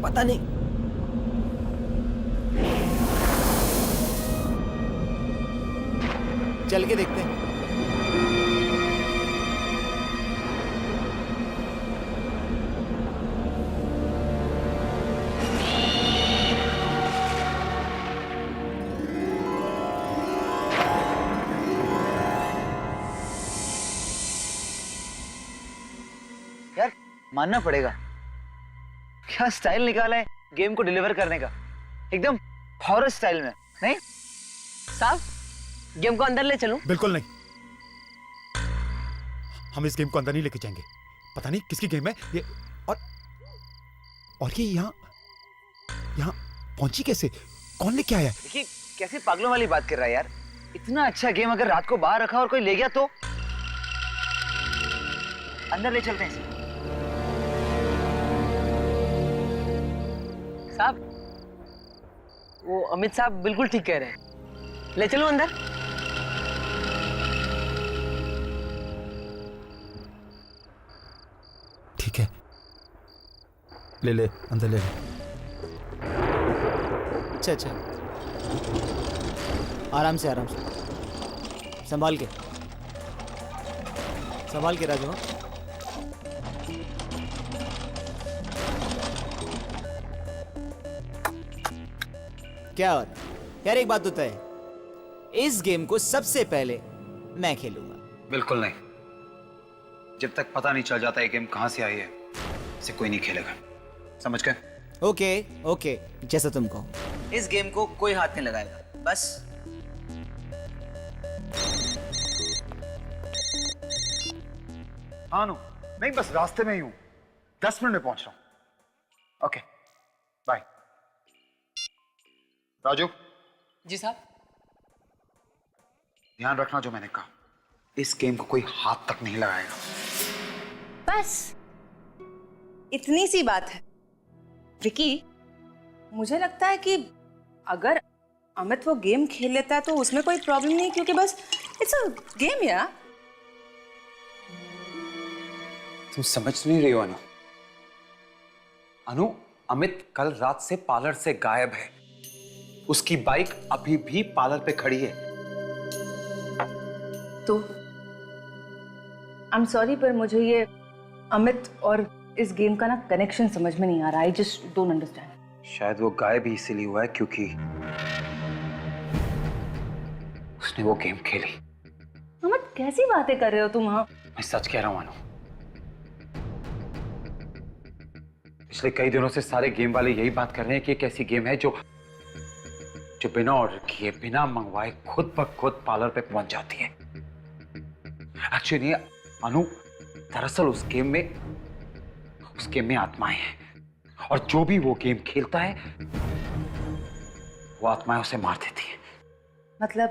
पता नहीं। चल के देखते हैं। यार मानना पड़ेगा, क्या स्टाइल निकाला है गेम को डिलीवर करने का, एकदम हॉरर स्टाइल में। नहीं साहब, गेम को अंदर ले चलूं? बिल्कुल नहीं, हम इस गेम को अंदर नहीं लेके जाएंगे। पता नहीं किसकी गेम है ये, और ये यहाँ पहुंची कैसे? कौन लेके आया? देखिए कैसी पागलों वाली बात कर रहा है यार। इतना अच्छा गेम अगर रात को बाहर रखा और कोई ले गया तो? अंदर ले चलते हैं इसे। साहब, वो अमित साहब बिल्कुल ठीक कह रहे हैं, ले चलो अंदर। ठीक है, ले अंदर ले। अच्छा, आराम से संभाल के राजू। क्या और यार, एक बात तो तय है, इस गेम को सबसे पहले मैं खेलूंगा। बिल्कुल नहीं, जब तक पता नहीं चल जाता ये गेम कहां से आई है, इसे कोई नहीं खेलेगा, समझ गए? ओके, जैसा तुम कहो। इस गेम को कोई हाथ नहीं लगाएगा, बस हाँ नु, नहीं बस रास्ते में ही हूं, 10 मिनट में पहुंच रहा हूं। Okay bye. राजू। जी साहब। ध्यान रखना जो मैंने कहा, इस गेम को कोई हाथ तक नहीं लगाएगा। बस इतनी सी बात है। विकी, मुझे लगता है कि अगर अमित वो गेम खेल लेता है तो उसमें कोई प्रॉब्लम नहीं, क्योंकि बस इट्स अ गेम यार। तुम समझ नहीं रही हो अनु। अनु, अमित कल रात से पार्लर से गायब है। उसकी बाइक अभी भी पार्लर पे खड़ी है। तो आई एम सॉरी, पर मुझे ये अमित और इस गेम का ना कनेक्शन समझ में नहीं आ रहा। I just don't understand. शायद वो गायब ही इसीलिए हुआ है क्योंकि उसने वो गेम खेली। अमित, कैसी बातें कर रहे हो तुम? हाँ, मैं सच कह रहा हूं अनु। पिछले कई दिनों से सारे गेम वाले यही बात कर रहे हैं कि एक ऐसी गेम है जो बिना ऑर्डर किए, बिना मंगवाए खुद ब खुद पार्लर पे पहुंच जाती है। एक्चुअली अनु, दरअसल उस गेम में आत्माएं हैं, और जो भी वो गेम खेलता है वो आत्माएं उसे मार देती है। मतलब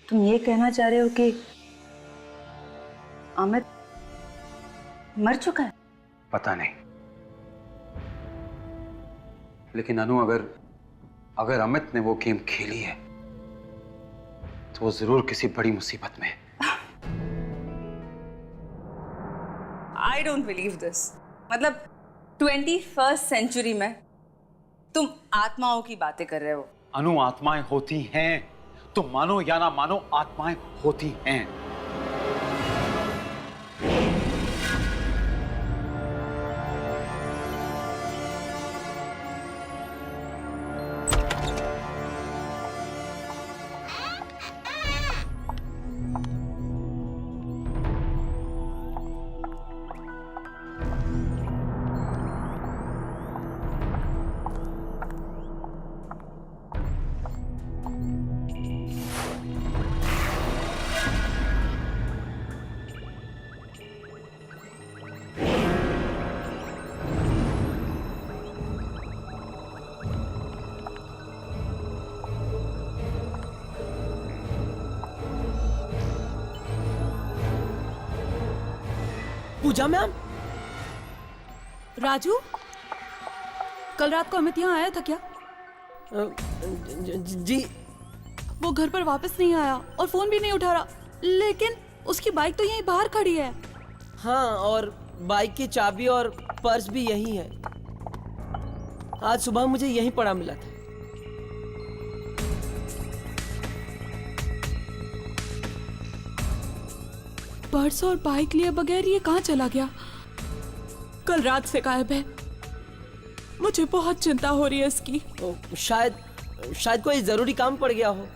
तुम ये कहना चाह रहे हो कि अमित मर चुका है? पता नहीं, लेकिन अनु अगर अमित ने वो गेम खेली है तो वो जरूर किसी बड़ी मुसीबत में है। I don't believe this. मतलब 21st सेंचुरी में तुम आत्माओं की बातें कर रहे हो? अनु, आत्माएं होती हैं, तुम मानो या ना मानो, आत्माएं होती हैं। पूजा मैम। राजू, कल रात को अमित यहाँ आया था क्या? जी। वो घर पर वापस नहीं आया और फोन भी नहीं उठा रहा, लेकिन उसकी बाइक तो यहीं बाहर खड़ी है। हाँ, और बाइक की चाबी और पर्स भी यहीं है। आज सुबह मुझे यहीं पड़ा मिला था। पर्स और बाइक लिए बगैर ये कहाँ चला गया? कल रात से गायब है। मुझे बहुत चिंता हो रही है इसकी। शायद कोई जरूरी काम पड़ गया हो।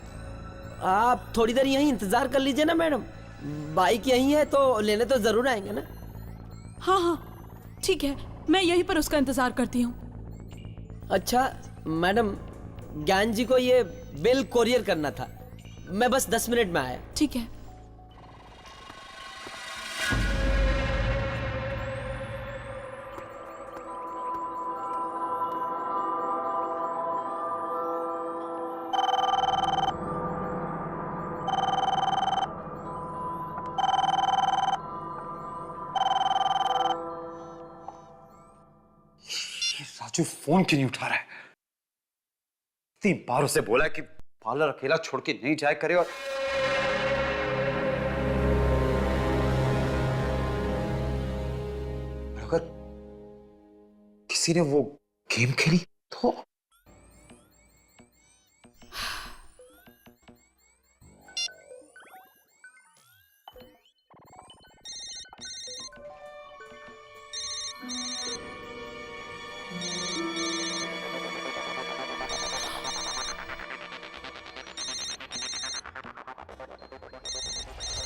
आप थोड़ी देर यहीं इंतजार कर लीजिए ना मैडम। बाइक यहीं है तो लेने तो जरूर आएंगे ना। हाँ हाँ ठीक है, मैं यहीं पर उसका इंतजार करती हूँ। अच्छा मैडम, ज्ञान जी को ये बिल कोरियर करना था। मैं बस 10 मिनट में आया। ठीक है। राजू फोन क्यों नहीं उठा रहा है? इतनी बार उसे बोला है कि पार्लर अकेला छोड़ के नहीं जाया करे, और अगर किसी ने वो गेम खेली तो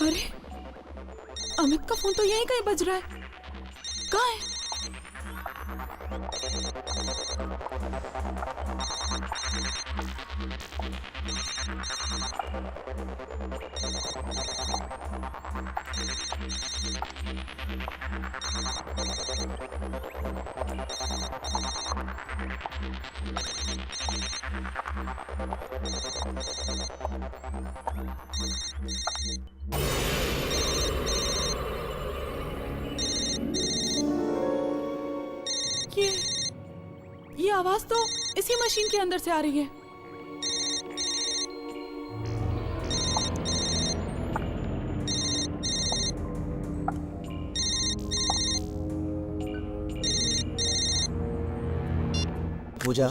अरे अमित का फोन तो यहीं कहीं बज रहा है। कहाँ है? ये आवाज तो इसी मशीन के अंदर से आ रही है। पूजा,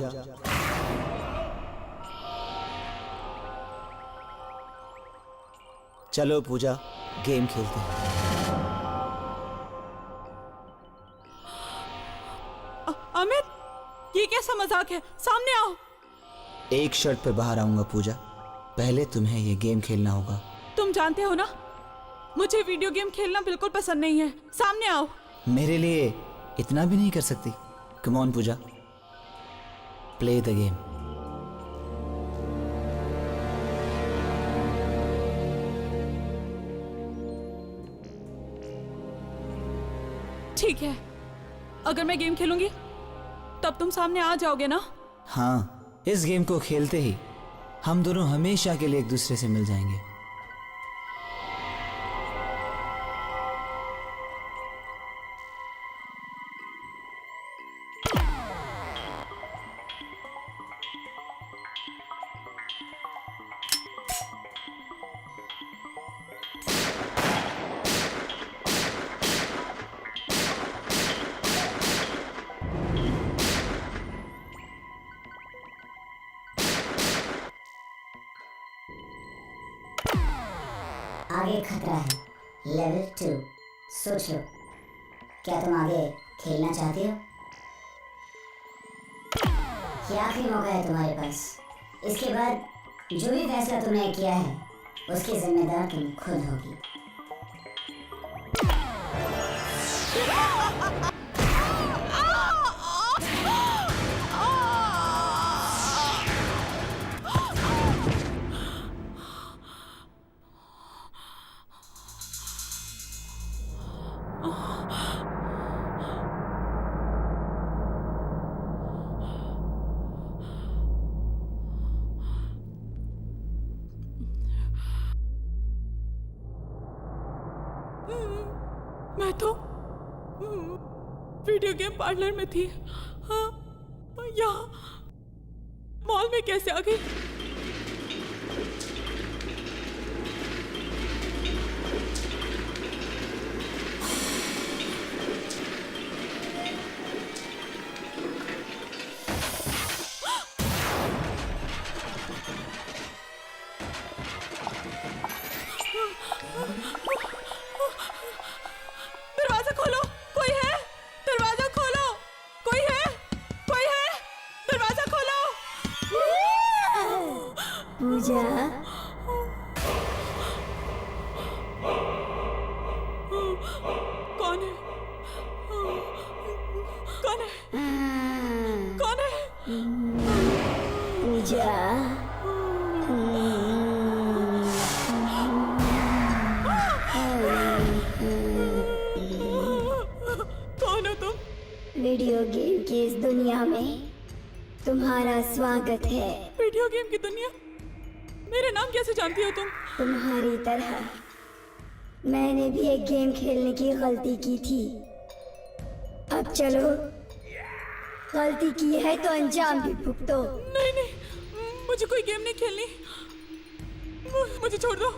चलो पूजा गेम खेलते हैं। अमित, ये कैसा मजाक है? सामने आओ। एक शर्त पे बाहर आऊंगा पूजा, पहले तुम्हें ये गेम खेलना होगा। तुम जानते हो ना, मुझे वीडियो गेम खेलना बिल्कुल पसंद नहीं है। सामने आओ। मेरे लिए इतना भी नहीं कर सकती? Come on Puja, play the game. ठीक है, अगर मैं गेम खेलूंगी तब तुम सामने आ जाओगे ना? हाँ, इस गेम को खेलते ही हम दोनों हमेशा के लिए एक दूसरे से मिल जाएंगे। आगे खतरा है, लेवल 2। सोच लो, क्या तुम आगे खेलना चाहती हो? ये आखिरी मौका है तुम्हारे पास। इसके बाद जो भी फैसला तुमने किया है उसकी जिम्मेदार तुम खुद होगी। मैं तो वीडियो गेम पार्लर में थी। हाँ, यहाँ मॉल में कैसे आ गई? दरवाजा खोलो, कोई है? दरवाजा खोलो, कोई है? कोई है? दरवाजा खोलो। पूजा, कौन है? कौन है? कौन है? पूजा, कौन हो तुम? वीडियो गेम की इस दुनिया में तुम्हारा स्वागत है। वीडियो गेम की दुनिया? मेरे नाम कैसे जानती हो तुम? तुम्हारी तरह मैंने भी एक गेम खेलने की गलती की थी। अब चलो, गलती की है तो अंजाम भी भुगतो। नहीं नहीं, मुझे कोई गेम नहीं खेलनी, मुझे छोड़ दो।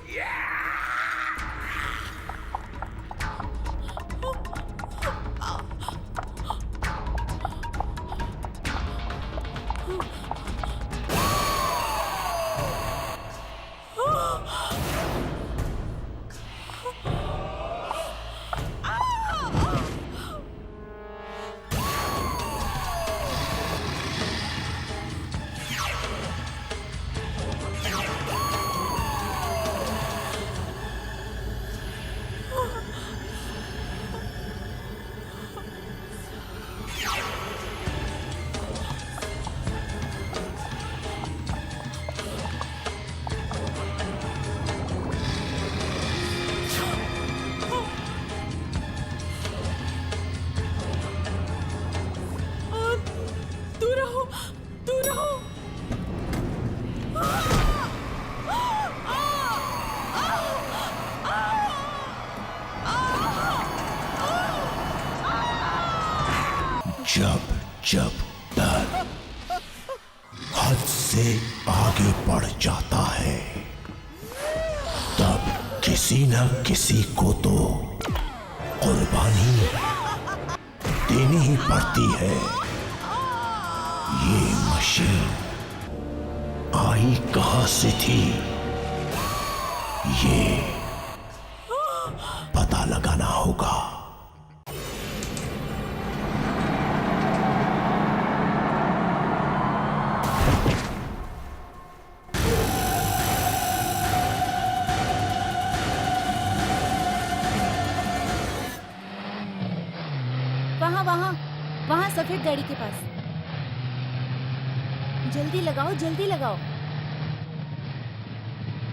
जब जब डर हद से आगे बढ़ जाता है तब किसी न किसी को तो कुर्बानी देनी ही पड़ती है। ये मशीन आई कहां से थी ये पता लगाना होगा। वहाँ सफेद गाड़ी के पास। जल्दी लगाओ जल्दी लगाओ।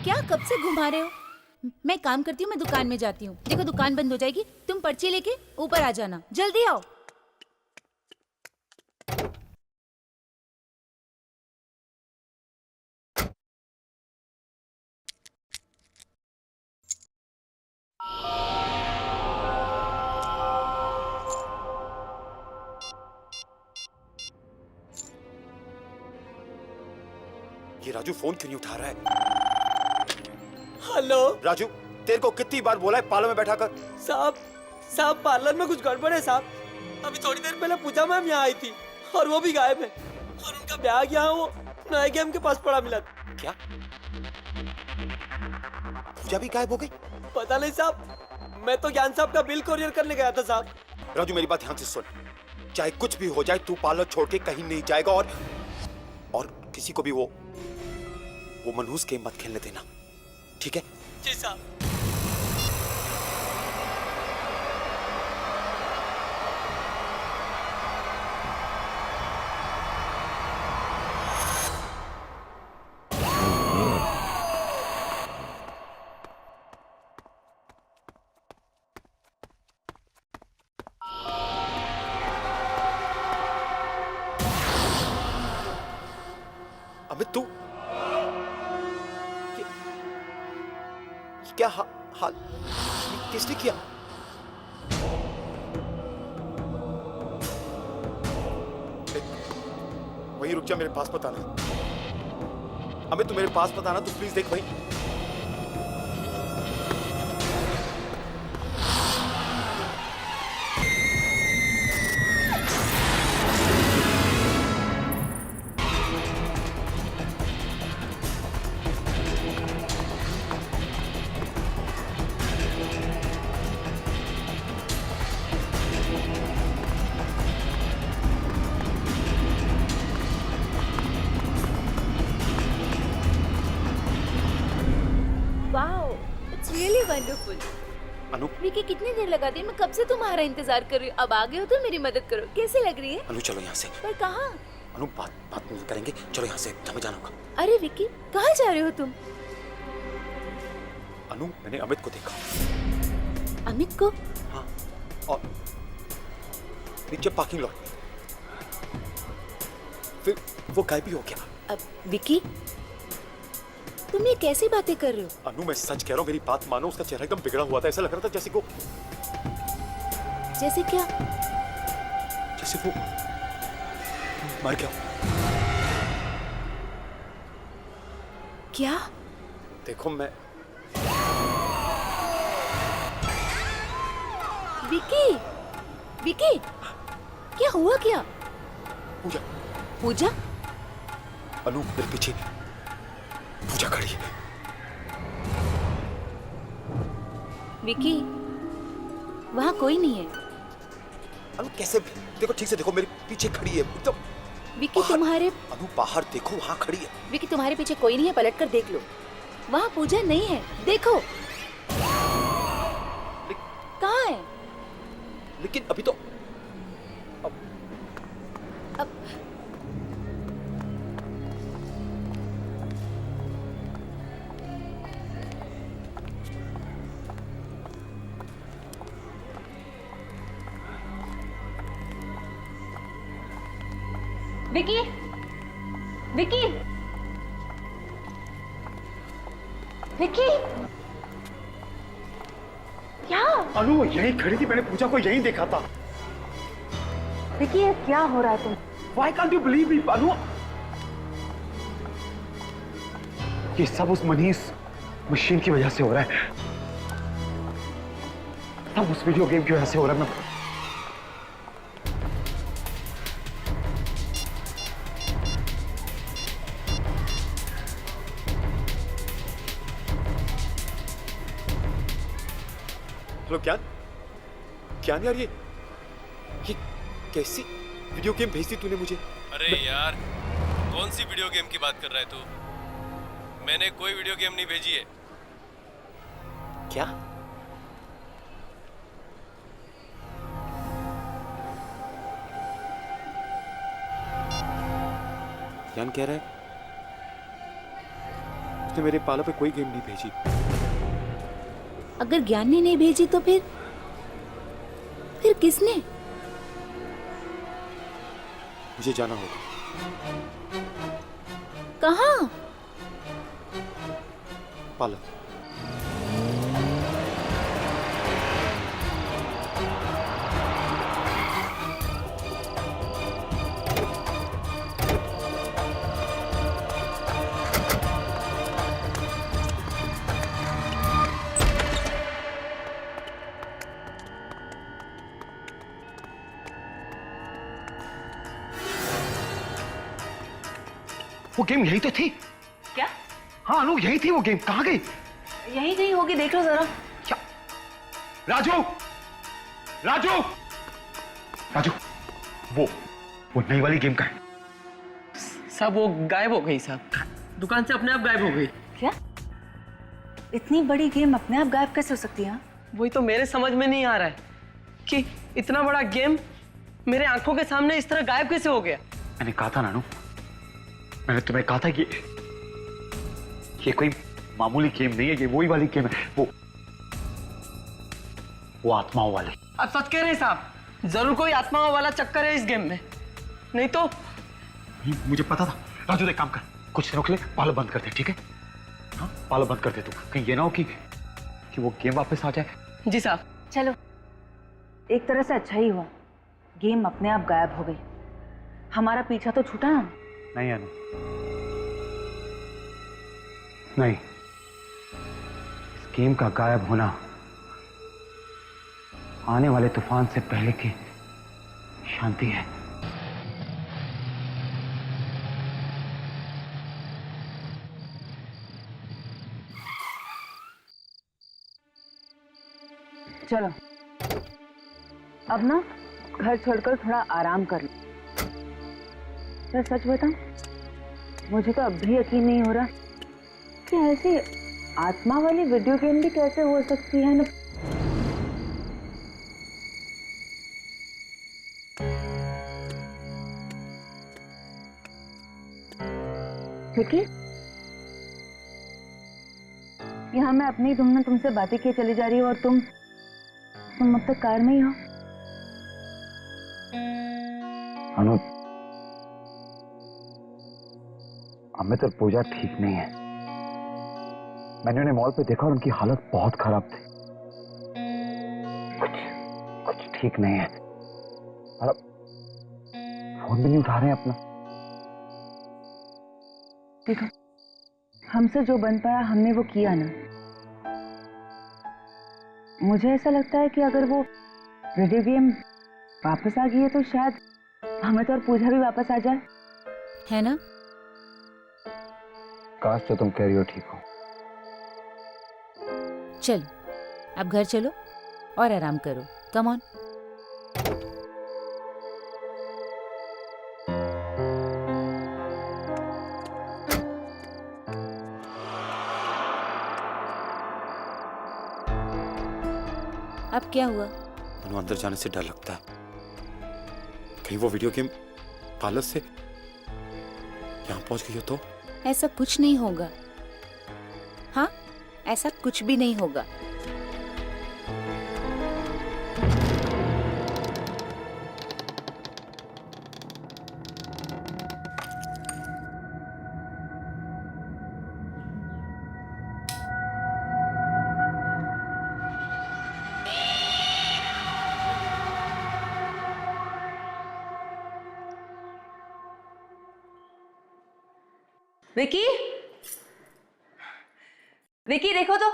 क्या कब से घुमा रहे हो? मैं काम करती हूँ, मैं दुकान में जाती हूँ। देखो दुकान बंद हो जाएगी, तुम पर्ची लेके ऊपर आ जाना। जल्दी आओ। ये राजू फोन क्यों नहीं उठा रहा है? हेलो राजू, तेरे को कितनी बार बोला है पार्लर में बैठा कर? साहब पार्लर में कुछ गड़बड़ है साहब। अभी थोड़ी देर पहले पूजा मैम यहाँ आई थी और वो भी गायब है और उनका बैग यहाँ वो नए गेम के पास पड़ा मिला। क्या पूजा भी गायब हो गई? पता नहीं साहब, मैं तो ज्ञान साहब का बिल कोरियर करने गया था साहब। राजू मेरी बात ध्यान से सुन, चाहे कुछ भी हो जाए तू पार्लर छोड़ के कहीं नहीं जाएगा और किसी को भी वो मनहूस गेम मत खेलने देना, ठीक है? जी साहब। अमित तू क्या हाल किसने किया? वहीं रुक जा, मेरे पास मत आना। अमित तू मेरे पास मत आना, तू प्लीज देख भाई। अनु, विकी कितनी देर लगा दी? मैं कब से तुम्हारा इंतजार कर रही हूँ। अब आ गए हो तो मेरी मदद करो। कैसे लग रही है? अनु चलो यहाँ से। पर कहाँ? अनु बात नहीं करेंगे, चलो यहाँ से, हमें जाना होगा। अरे विकी कहाँ जा रहे हो तुम? अनु मैंने अमित को देखा। अमित को? हाँ, और नीचे पार्किंग लॉट में, फिर वो गायब भी हो गया। अब विकी तुम ये कैसी बातें कर रहे हो? अनु मैं सच कह रहा हूँ, मेरी बात मानो। उसका चेहरा एकदम बिगड़ा हुआ था, ऐसा लग रहा था जैसे क्या? जैसे वो मर गया। क्या? देखो मैं विकी क्या हुआ? क्या पूजा? अनु मेरे पीछे पूजा खड़ी है। विकी वहाँ कोई नहीं है। अनु कैसे? देखो ठीक से देखो, मेरे पीछे खड़ी है एकदम। विकी तुम्हारे अनु बाहर देखो, वहाँ खड़ी है। विकी तुम्हारे पीछे कोई नहीं है, पलट कर देख लो। वहाँ पूजा नहीं है, देखो। कहाँ है? लेकिन अभी तो विकी क्या? अनु वो यहीं खड़ी थी, मैंने पूजा को यहीं देखा था। विकी, ये क्या हो रहा है तुम? Why can't you believe me, बानू? ये सब उस मनीष मशीन की वजह से हो रहा है। सब उस वीडियो गेम की वजह से हो रहा है। मैं हेलो ज्ञान, ज्ञान यार, ये कैसी वीडियो गेम भेजी तूने मुझे? अरे यार, कौन सी वीडियो गेम की बात कर रहा है तू? मैंने कोई वीडियो गेम नहीं भेजी है। क्या? ज्ञान कह रहा है उसने मेरे पाला पे कोई गेम नहीं भेजी। अगर ज्ञान ने नहीं भेजी तो फिर किसने? मुझे जाना होगा। कहाँ? पाला। वो गेम यही तो थी। क्या? हाँ अनु, यही थी वो गेम। कहाँ गई? यही कहीं होगी, देख लो जरा। क्या? राजू, राजू, राजू, वो नई वाली गेम का है। साहब वो गायब हो गई साहब, दुकान से अपने आप गायब हो गई। क्या? इतनी बड़ी गेम अपने आप गायब कैसे हो सकती है? वही तो मेरे समझ में नहीं आ रहा है कि इतना बड़ा गेम मेरे आंखों के सामने इस तरह गायब कैसे हो गया। मैंने कहा था नानू, मैंने तुम्हें कहा था कि ये कोई मामूली गेम नहीं है, ये वही वाली गेम है, वो आत्माओं वाली। आप सच कह रहे हैं साहब? जरूर कोई आत्माओं वाला चक्कर है इस गेम में, नहीं तो। मुझे पता था। राजू एक काम कर, कुछ दिनों के लिए पालो बंद कर दे, ठीक है? हाँ पालो बंद कर दे तू, कहीं ये ना हो कि वो गेम वापस आ जाए। जी साहब। चलो, एक तरह से अच्छा ही हुआ, गेम अपने आप गायब हो गई। हमारा पीछा तो छूटा ना। नहीं अनु, नहीं, इस गेम का गायब होना आने वाले तूफान से पहले की शांति है। चलो अब ना घर छोड़कर थोड़ा आराम कर लो। मैं सच बताऊं, मुझे तो अब भी यकीन नहीं हो रहा कि ऐसी आत्मा वाली वीडियो गेम भी कैसे हो सकती है ना। ठीक है, यहाँ मैं अपनी धुन में तुमसे बातें किए चली जा रही हूँ और तुम अब तक कार में ही हो। अनु, अमित और पूजा ठीक नहीं है। मैंने उन्हें मॉल पे देखा और उनकी हालत बहुत खराब थी। कुछ ठीक नहीं है। और फोन भी नहीं उठा रहे हैं अपना। देखो, हमसे जो बन पाया हमने वो किया ना। मुझे ऐसा लगता है कि अगर वो वीडियो गेम वापस आ गई है तो शायद अमित और पूजा भी वापस आ जाए, है ना? काश तो तुम कह रही हो ठीक हो। चलो अब घर चलो और आराम करो। Come on. अब क्या हुआ? मनु, अंदर जाने से डर लगता है, कहीं वो वीडियो गेम पालस से यहाँ पहुंच गई हो तो। ऐसा कुछ नहीं होगा। हाँ, ऐसा कुछ भी नहीं होगा। विकी, विकी देखो तो,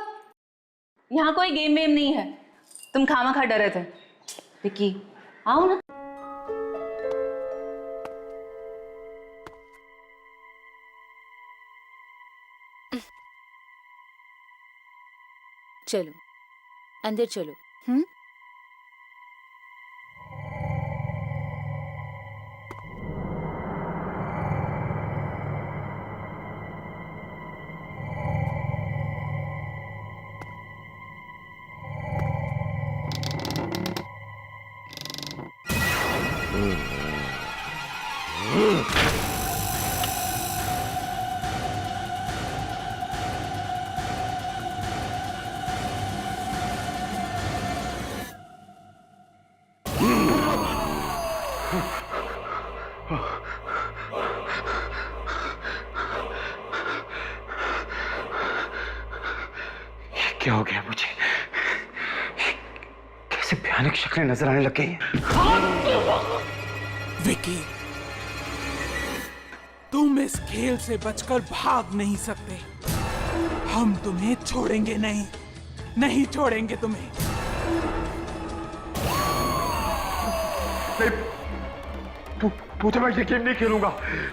यहाँ कोई गेम वेम नहीं है। तुम खामा खा डरे थे। विकी आओ ना। चलो अंदर चलो। क्या हो गया मुझे? कैसे भयानक शक्लें नजर आने लग गई हैं। विकी, तुम इस खेल से बचकर भाग नहीं सकते। हम तुम्हें छोड़ेंगे नहीं, नहीं छोड़ेंगे तुम्हें। पूछो, मैं ये गेम नहीं खेलूंगा।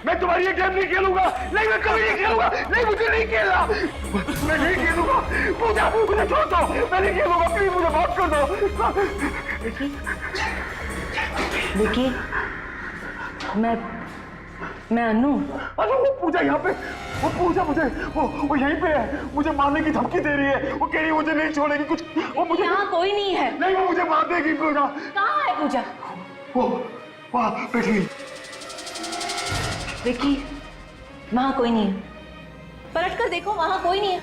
मैं तुम्हारी ये गेम नहीं खेलूंगा। नहीं, मैं कभी नहीं खेलूंगा। नहीं, मुझे नहीं खेलना। मैं नहीं खेलूंगा। पूजा, मुझे छोड़ दो। मैं नहीं खेलूंगा। प्लीज मुझे माफ कर दो। विकी, मैं अनु। अनु, वो पूजा यहाँ पे, वो पूजा मुझे, वो यहीं पे है। मुझे मारने की धमकी दे रही है। वो कह रही है मुझे नहीं छोड़ेगी कुछ। वो मुझे, यहाँ कोई नहीं है। नहीं, वो मुझे मार देगी। पूजा कहाँ है? पूजा वो वहाँ बैठी हुई। विकी, वहां कोई नहीं है। पलट कर देखो, वहां कोई नहीं है।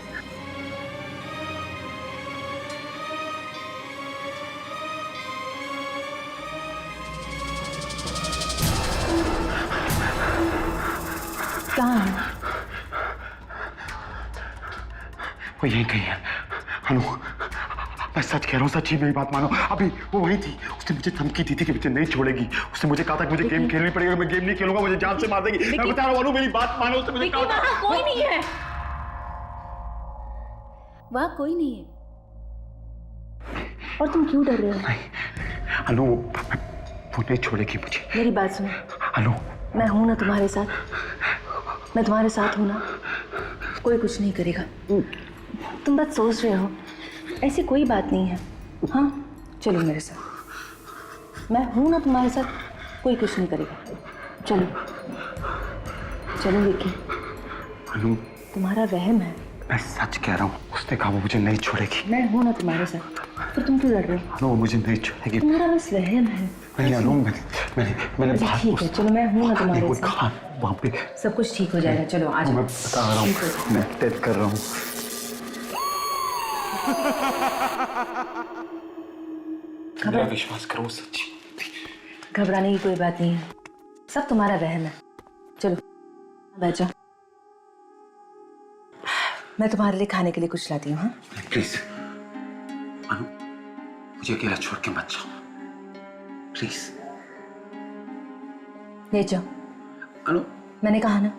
कहाँ है? वो यहीं कहीं है। अनु, मैं सच कह रहा हूँ, सच्ची मेरी बात मानो। अभी वो वही थी। उसने मुझे धमकी दी थी कि मुझे नहीं छोड़ेगी। उसने मुझे कहा था कि मुझे गेम खेलनी पड़ेगी। मैं गेम नहीं खेलूंगा, मुझे जान से मार देगी। मैं बता रहा हूँ अनु, मेरी बात मानो। उसने मुझे कहा था। वहां कोई नहीं है। वहां कोई नहीं है। और तुम क्यों डर रहे हो? नहीं अनु, वो नहीं छोड़ेगी मुझे। मेरी बात सुनो अनु, मैं हूं ना तुम्हारे साथ। मैं तुम्हारे साथ हूं ना। कोई कुछ नहीं करेगा। तुम बस सोच रहे हो, ऐसी कोई बात नहीं है। हाँ, चलो मेरे साथ। मैं हूं ना तुम्हारे साथ, कोई कुछ नहीं करेगा। चलो चलो विकी। अनु, तुम्हारा वहम है। मैं सच कह रहा हूँ। उसने कहा वो मुझे नहीं छोड़ेगी। मैं हूं ना तुम्हारे साथ, फिर तुम क्यों लड़ रहे हो? अनु, वो मुझे नहीं छोड़ेगी। तुम्हारा बस वहम है। नहीं अनु, मैंने बात। ठीक है, चलो मैं हूं ना तुम्हारे साथ। वहाँ पे सब कुछ ठीक हो जाएगा। चलो आज मैं बता रहा हूँ, मैं टेस्ट कर रहा हूँ। मेरा विश्वास करो, सच्ची। घबराने की कोई बात नहीं है, सब तुम्हारा वहम है। चलो बैठ जाओ, मैं तुम्हारे लिए खाने के लिए कुछ लाती हूँ। हाँ प्लीज अनु, मुझे अकेला छोड़ के मत जाओ प्लीज। ले जाओ अनु, मैंने कहा ना,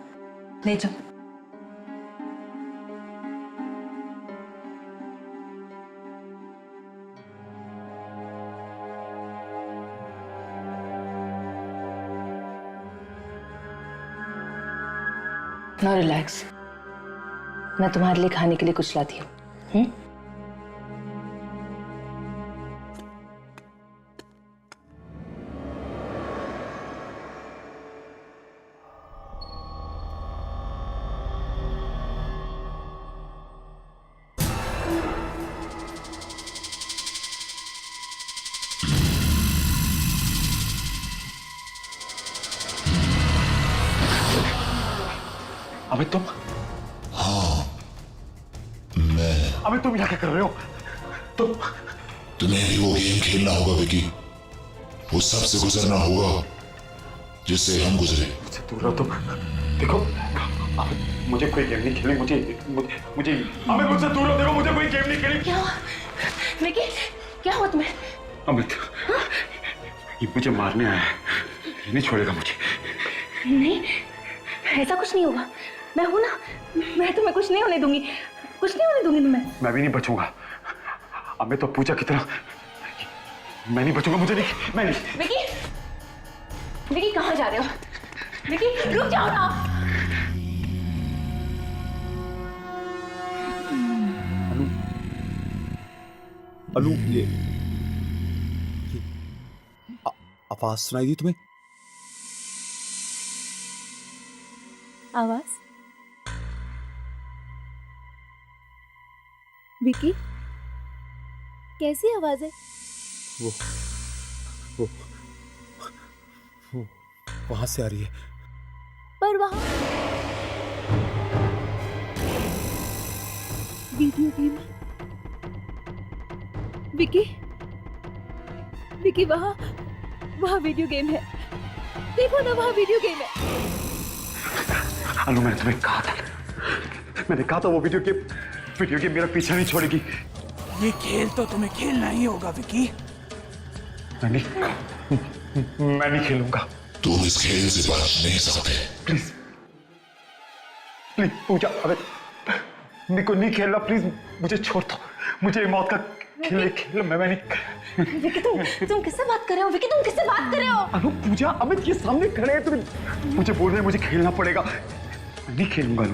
ले जाओ। नाउ रिलैक्स, मैं तुम्हारे लिए खाने के लिए कुछ लाती हूँ। अबे तुम? हाँ मैं। अबे तुम यहाँ क्या कर रहे हो? तुम्हें भी वो गेम खेलना होगा विकी। वो सबसे गुजरना होगा जिससे हम गुजरे। मुझसे दूर रहो तुम। देखो मुझे कोई गेम नहीं खेलनी। मुझे अमित, मुझसे दूर रहो। देखो मुझे कोई गेम नहीं खेलनी। क्या हुआ विकी? क्या हुआ तुम्हें? अमित, ये मुझे मारने आया है, ये नहीं छोड़ेगा मुझे। नहीं, ऐसा कुछ नहीं होगा। मैं हूं ना, मैं तुम्हें कुछ नहीं होने दूंगी, कुछ नहीं होने दूंगी तुम्हें। मैं भी नहीं बचूंगा। अमित तो पूजा की तरह मैं नहीं बचूंगा, मुझे नहीं, मैं नहीं। विकी, विकी कहाँ जा रहे हो? विकी रुक जाओ ना। अनु, ये आवाज सुनाई दी तुम्हें? आवाज? विकी, कैसी आवाज है? वो वहां से आ रही है। पर वहां वीडियो गेम है। विकी, विकी वहां वीडियो गेम है। देखो ना, वहां वीडियो गेम है। अनु, मैंने तुम्हें कहा था वो वीडियो गेम मेरा पीछा नहीं छोड़ेगी। ये खेल तो तुम्हें खेलना ही होगा विकी। मैं नहीं खेलूंगा। तुम इस खेल से बच नहीं सकते। प्लीज पूजा, अबे मेरे को नहीं खेलना, प्लीज मुझे छोड़ दो। मुझे मौत का खेल मैं नहीं। विकी तुम किससे बात कर रहे हो? विकी तुम किससे बात कर रहे हो? अनु, पूजा, अमित ये सामने खड़े हैं, तुम मुझे बोल रहे हैं मुझे खेलना पड़ेगा। मैं नहीं खेलूंगा अनु,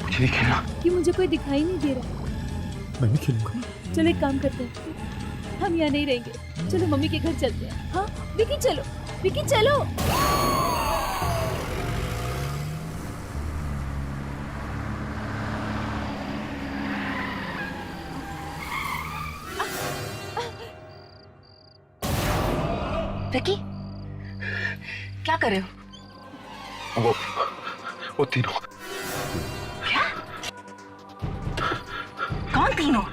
मुझे नहीं खेलना। कि मुझे कोई दिखाई नहीं दे रहा। मैं नहीं खेलूंगा। चलो एक काम करते हैं, हम यहाँ नहीं रहेंगे, चलो मम्मी के घर चलते हैं। हाँ विकी चलो, विकी चलो। विकी क्या कर रहे हो? वो तीनों। क्या? कौन तीनों?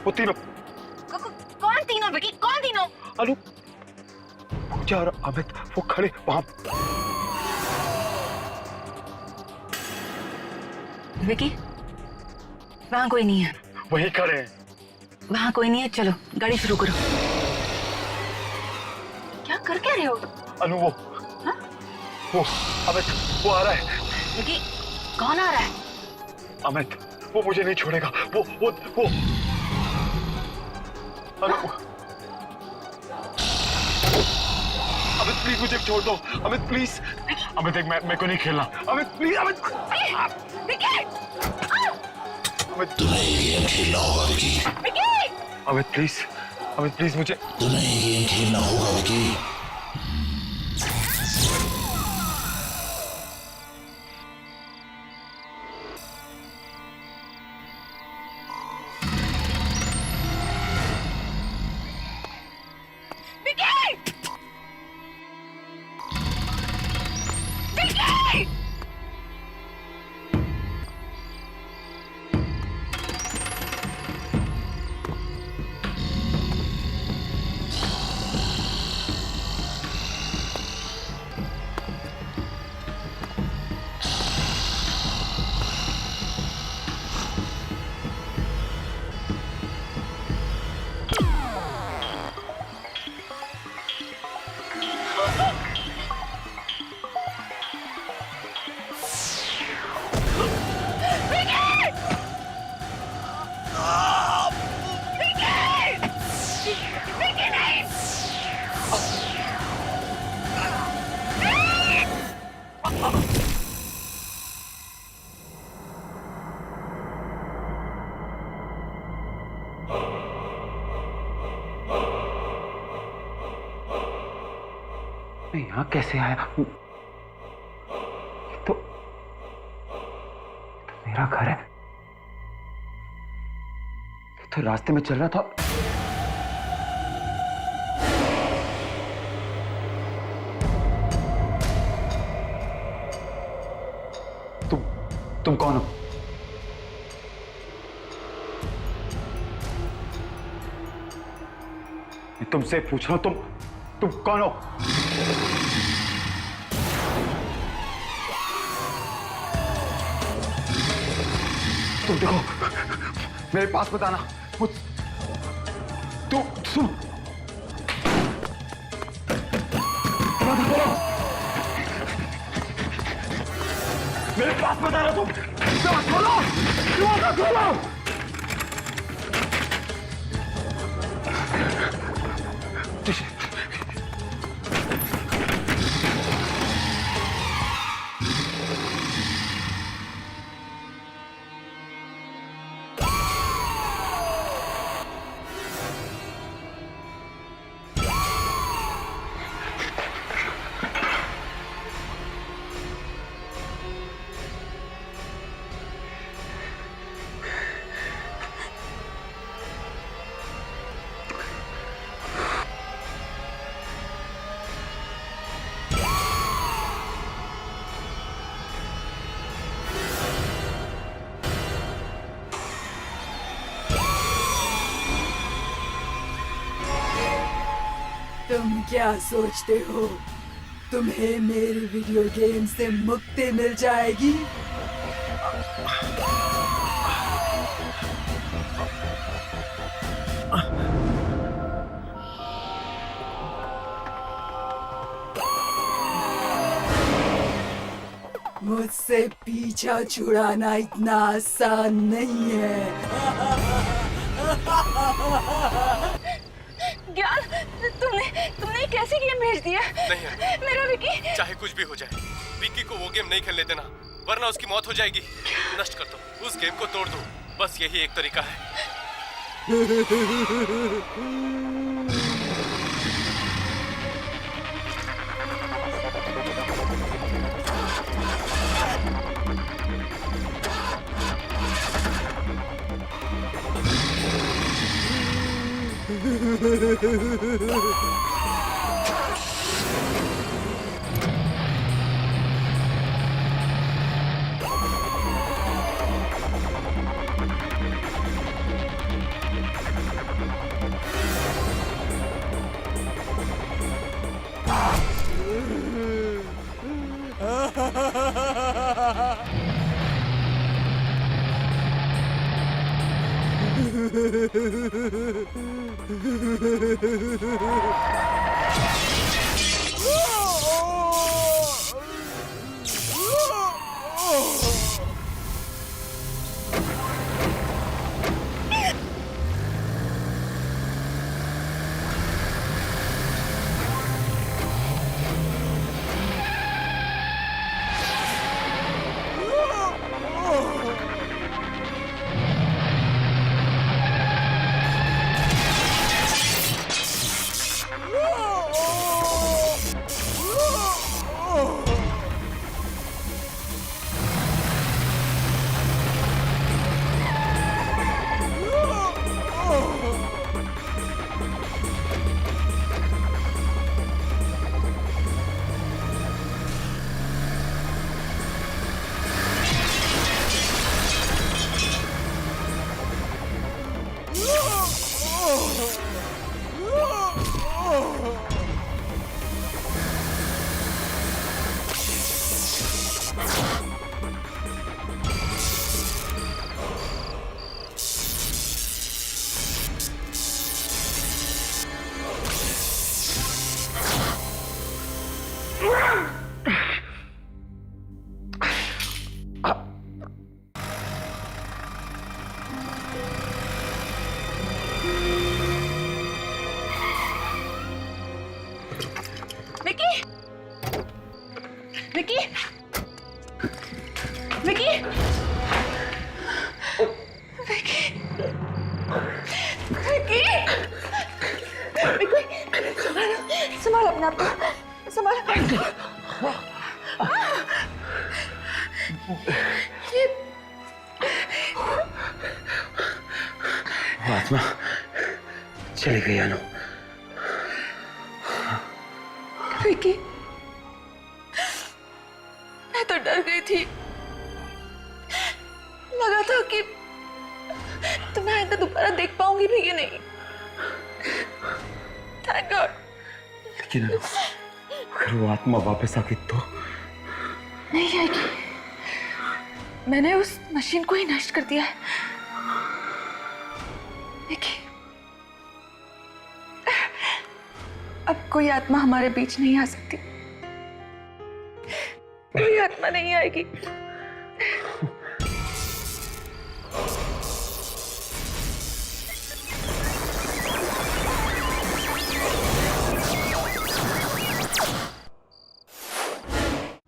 वो तीनों। कौन तीनों विकी? कौन तीनों? अनु, पूजा और अमित वो खड़े वहां। विकी वहां कोई नहीं है। वहीं खड़े हैं। वहां कोई नहीं है, चलो गाड़ी शुरू करो। क्या कर क्या रहे हो? अनु, वो अमित वो आ रहा है। विकी कौन आ रहा है? अमित वो मुझे नहीं छोड़ेगा। वो अनु, अमित प्लीज मुझे छोड़ दो। अमित प्लीज। अमित देख, मैं को नहीं खेलना। अमित प्लीज। अमित तुम्हें ये गेम खेलना होगा विकी। अमित प्लीज, अमित प्लीज मुझे। तुम्हें ये गेम खेलना होगा विकी। मैं यहाँ कैसे आया? तो मेरा घर है। तो रास्ते में चल रहा था। तुम कौन हो? मैं तुमसे पूछ रहा हूं, तुम कौन हो? तुम देखो, मेरे पास बताना। तुम मेरे पास बता रहा तुम खोलो खोलो। तुम क्या सोचते हो तुम्हें मेरी वीडियो गेम से मुक्ति मिल जाएगी? मुझसे पीछा छुड़ाना इतना आसान नहीं है। ज्ञान, तुमने कैसे गेम भेज दिया? नहीं मेरा विकी। चाहे कुछ भी हो जाए, विकी को वो गेम नहीं खेलने देना, वरना उसकी मौत हो जाएगी। नष्ट कर दो, उस गेम को तोड़ दो, बस यही एक तरीका है। संभाल अपने आप को, संभाल। आत्मा चली गई अनु। विकी, मैं तो डर गई थी, लगा था कि तुम्हें आइंदा दोबारा देख पाऊंगी भी कि नहीं। Thank God. लेकिन अगर वो आत्मा वापस आ गई तो? नहीं आएगी, मैंने उस मशीन को ही नष्ट कर दिया है। देखिए, अब कोई आत्मा हमारे बीच नहीं आ सकती, कोई आत्मा नहीं आएगी।